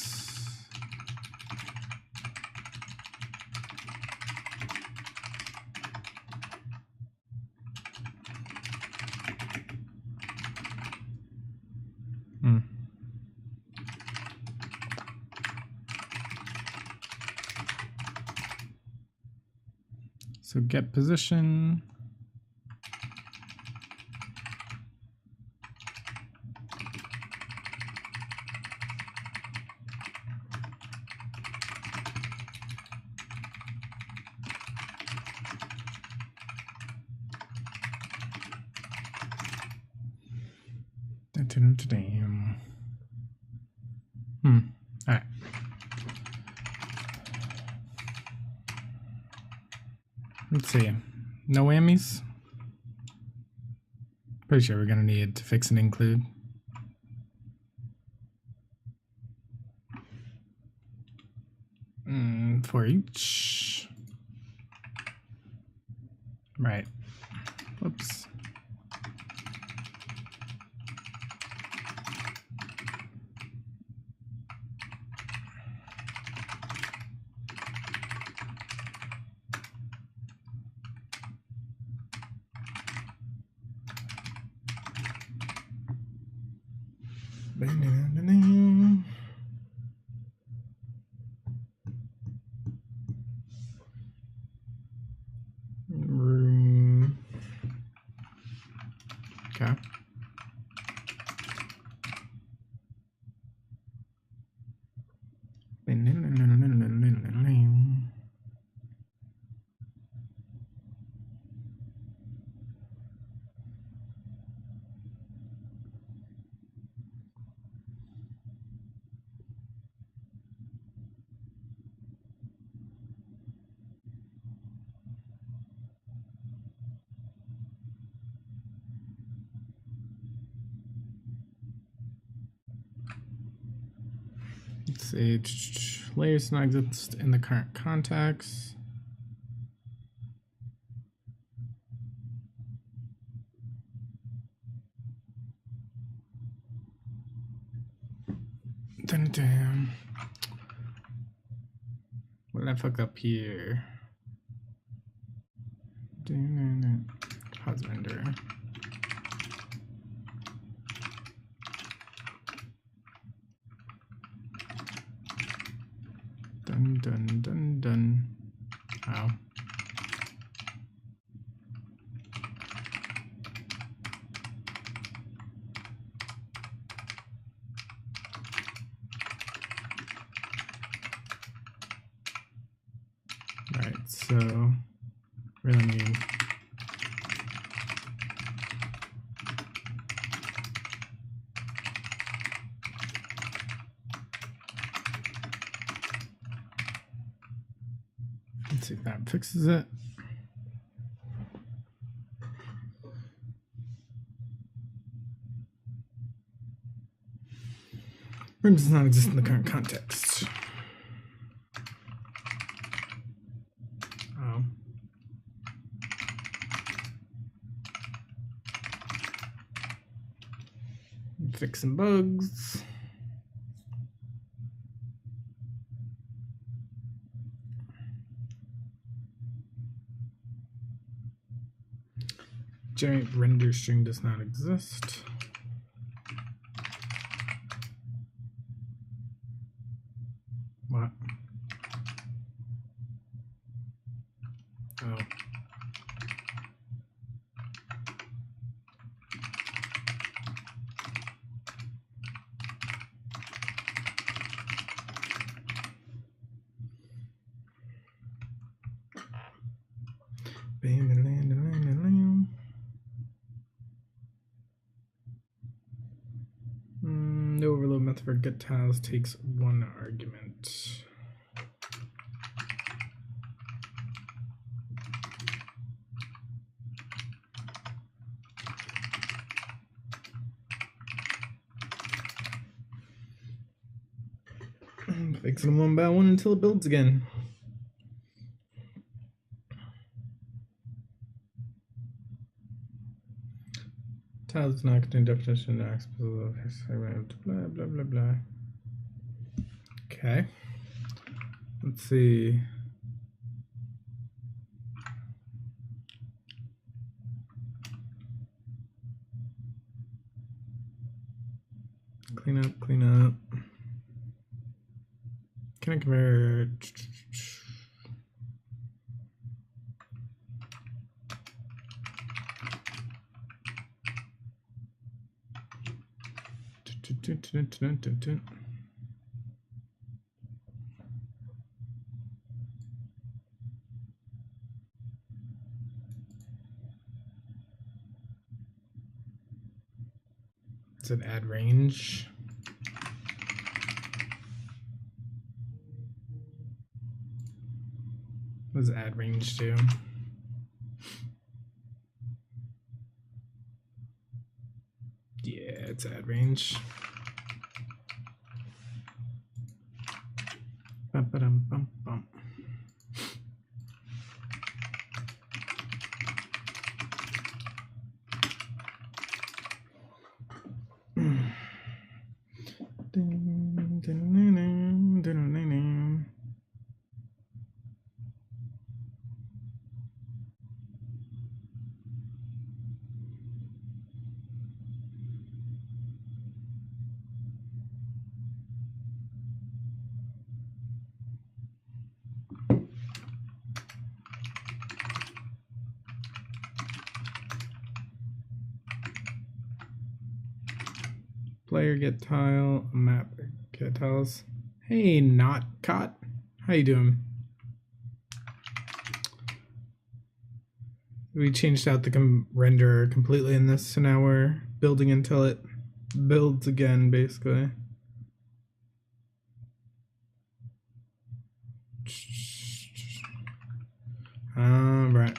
So get position. All right. Let's see. No whammies? Pretty sure we're gonna need to fix and include. For each. Right. Whoops. Room. Okay. Let's see. Layers not exist in the current context. Damn. What did I fuck up here? Pause render. Done. Wow. Alright, so really need let's see if that fixes it. Room does not exist in the current context. Oh. Fixing bugs. Generate render string does not exist. What? Oh. No overload method for get tiles takes one argument. Fixing them one by one until it builds again. Tiles does not contain definition of blah blah blah blah. Okay. Let's see. Clean up. Can I convert? said add range. What does add range do? Yeah, it's add range. Bum. Player get tile, map get tiles. Hey, not caught. How you doing? We changed out the renderer completely in this, so now we're building until it builds again, basically. Right.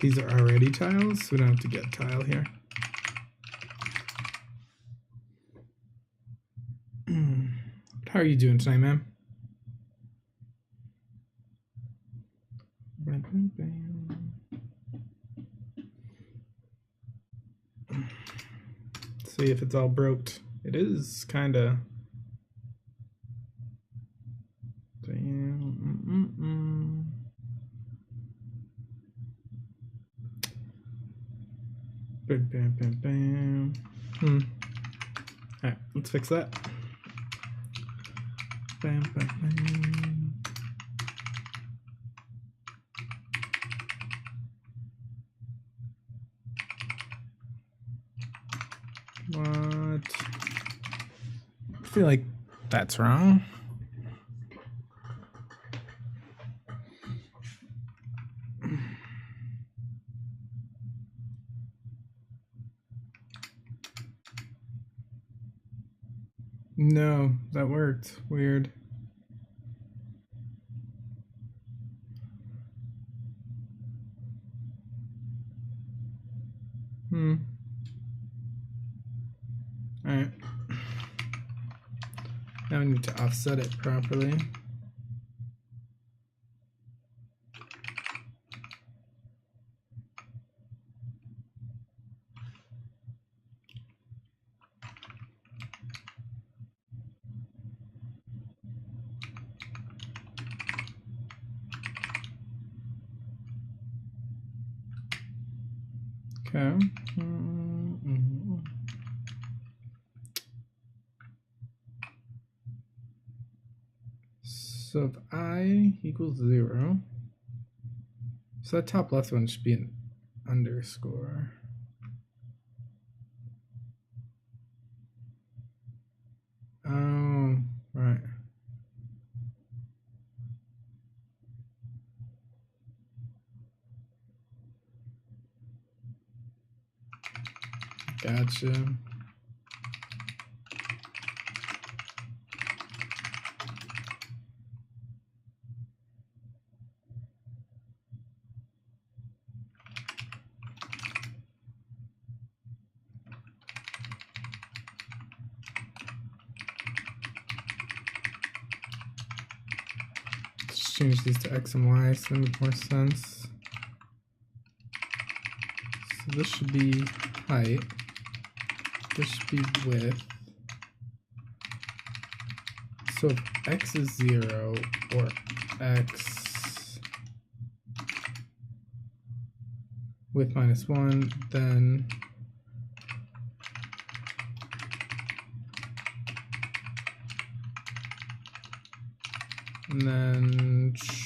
These are already tiles, so we don't have to get tile here. How are you doing tonight, ma'am? See if it's all broke. It is kind of. Bam. Alright, let's fix that. Bam. What? I feel like that's wrong. No, that worked. Weird. Alright. Now we need to offset it properly. Okay. So if I equals 0, so that top left one should be an underscore. Oh, right. Gotcha. Let's change these to X and Y so they make more sense. So this should be height. This should be width. So if X is 0 or X width -1, then and then let's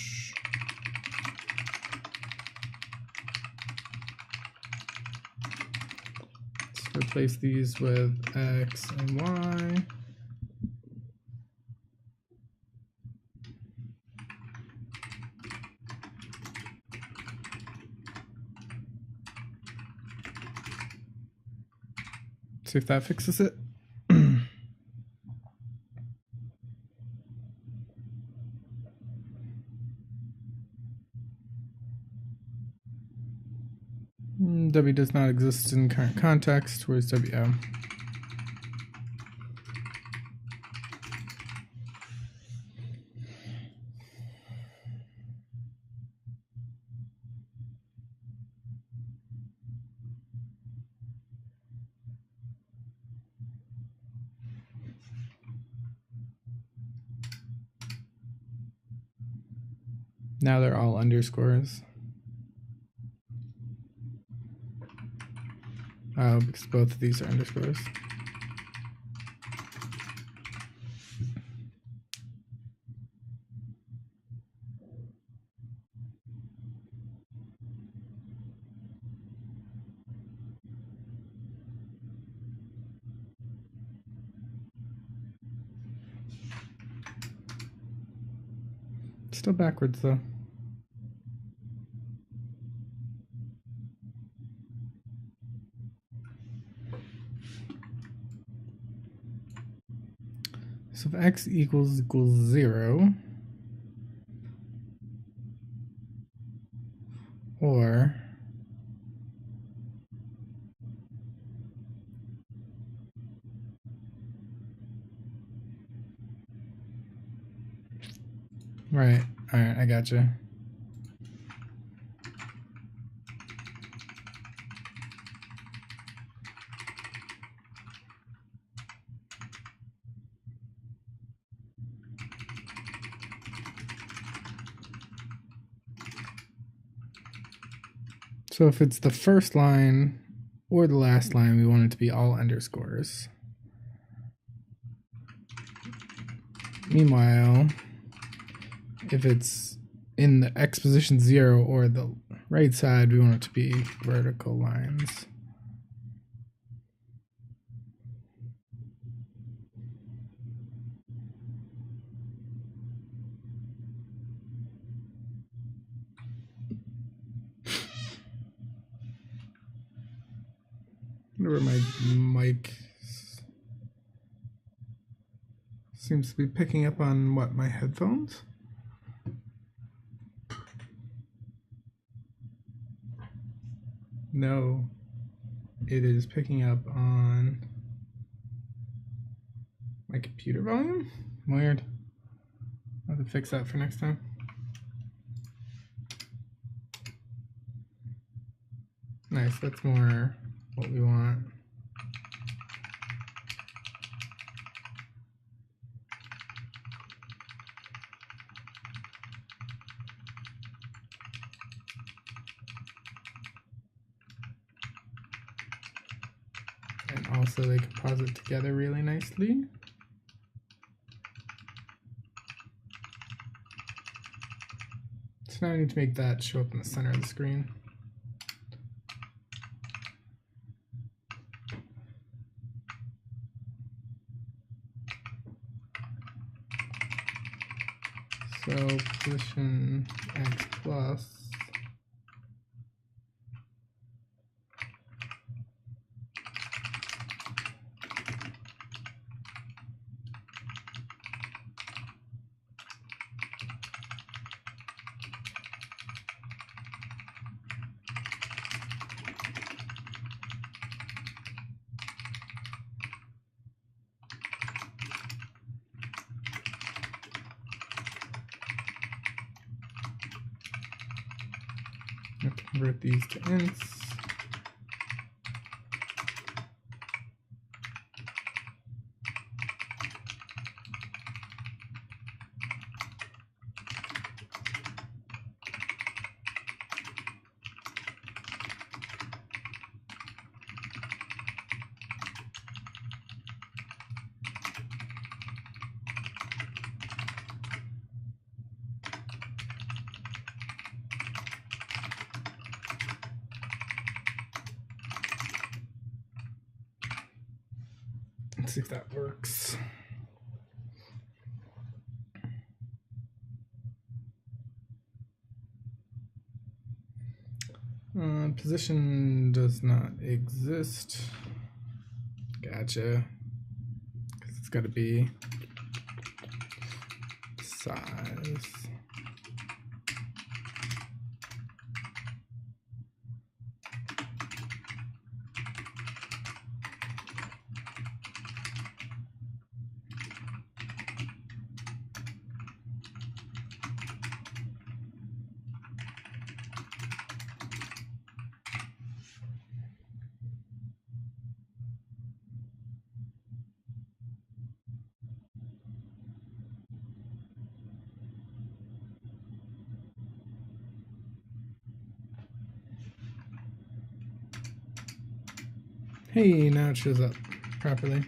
replace these with X and Y. See if that fixes it. W does not exist in current context. Where's W? Oh. Now they're all underscores. Oh, because both of these are underscores. Still backwards though. So if x equals 0, or right, all right, I gotcha. So if it's the first line or the last line, we want it to be all underscores. Meanwhile, if it's in the x position 0 or the right side, we want it to be vertical lines. I wonder where my mic seems to be picking up on what, my headphones? No, it is picking up on my computer volume? Weird. I'll have to fix that for next time. Nice, that's more what we want. And also they composite together really nicely. So now I need to make that show up in the center of the screen. So position x plus convert these to ints. Let's see if that works. Position does not exist. Gotcha. Because it's got to be size. Hey, now it shows up properly.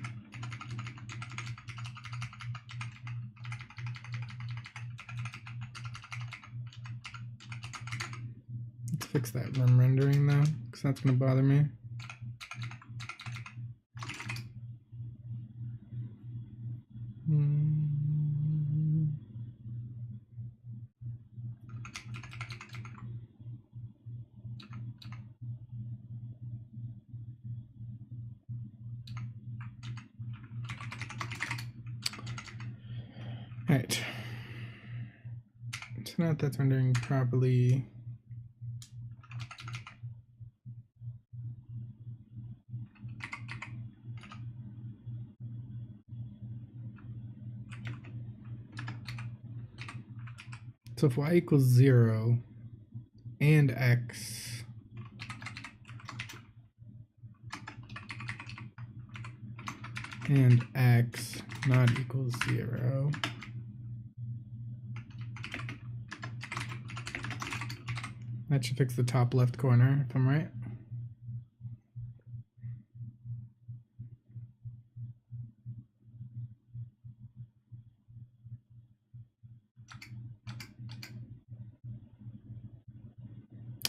Let's fix that run rendering though, because that's going to bother me. Alright. So now that's rendering properly. So if y equals 0 and x and x not equals 0, that should fix the top left corner, if I'm right.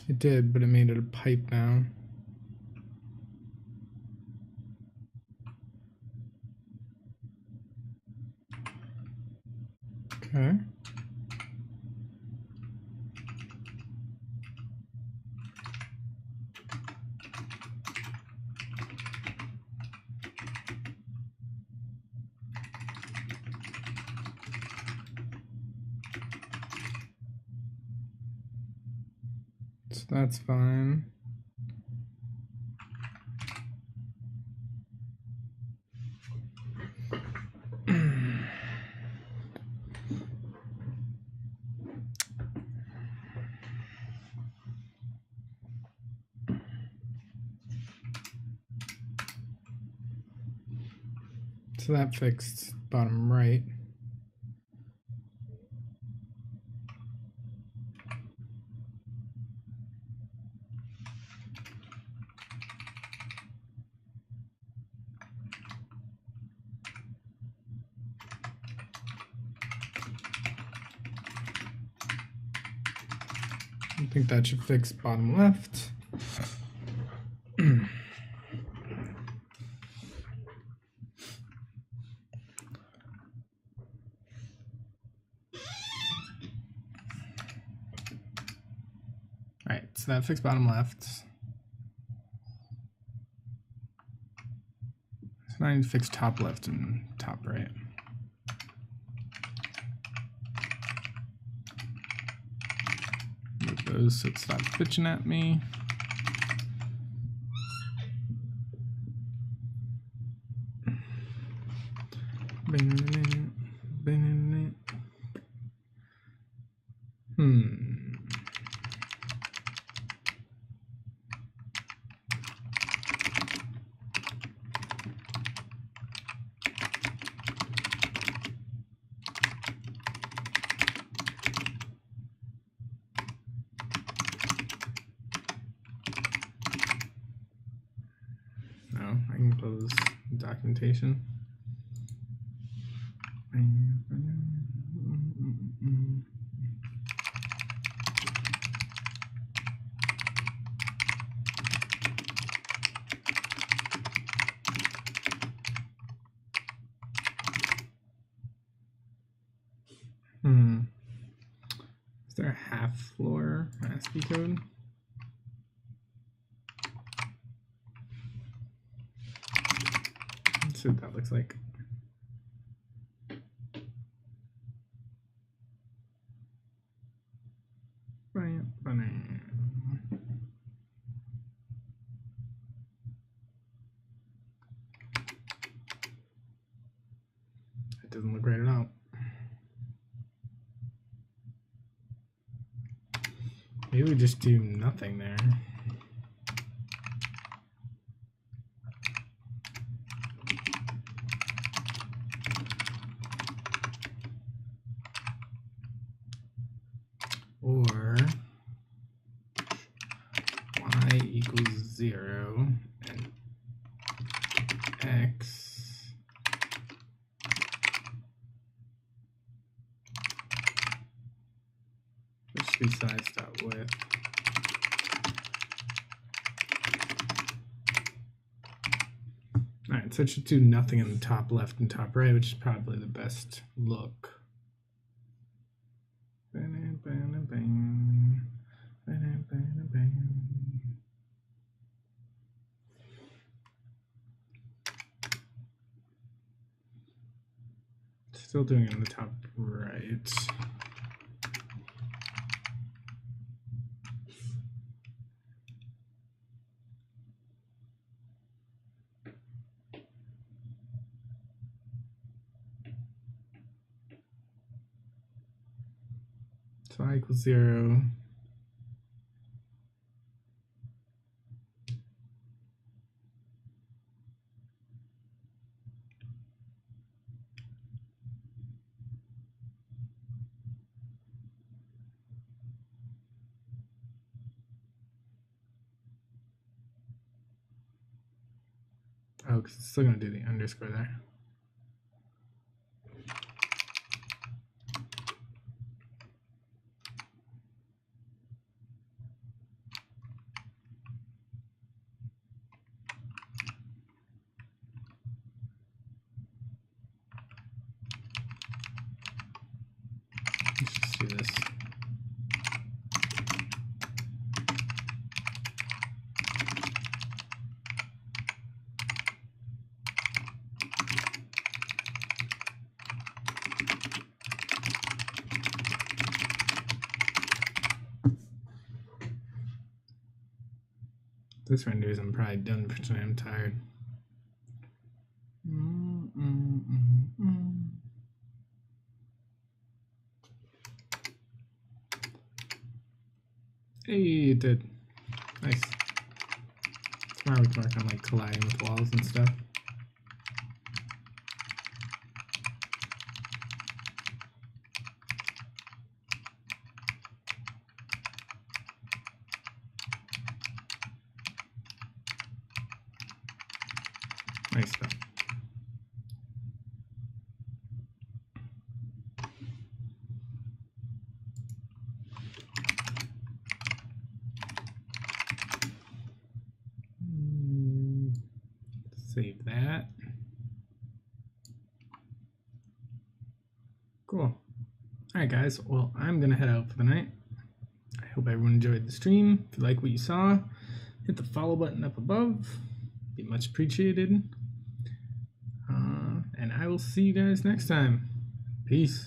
It did, but it made it a pipe now. Okay. So that's fine. So that fixed bottom right. I think that should fix bottom left. Alright, so that fixed bottom left. So now I need to fix top left and top right. Move those so it stops bitching at me. No, I can close documentation. Is there a half floor ASCII code? see what that looks like. It doesn't look right at all. Maybe we just do nothing there. Or y equals 0 and x which should be size.width. Alright, so it should do nothing in the top left and top right, which is probably the best look. Still doing it in the top right. So I equals 0. Oh, because it's still going to do the underscore there. Let's just do this. This renders, I'm probably done for tonight. I'm tired. Hey, it did. Nice. Tomorrow we can work on like colliding with walls and stuff. Nice stuff. Save that. Cool. All right, guys. Well, I'm going to head out for the night. I hope everyone enjoyed the stream. If you like what you saw, hit the follow button up above. Be much appreciated. And I will see you guys next time. Peace.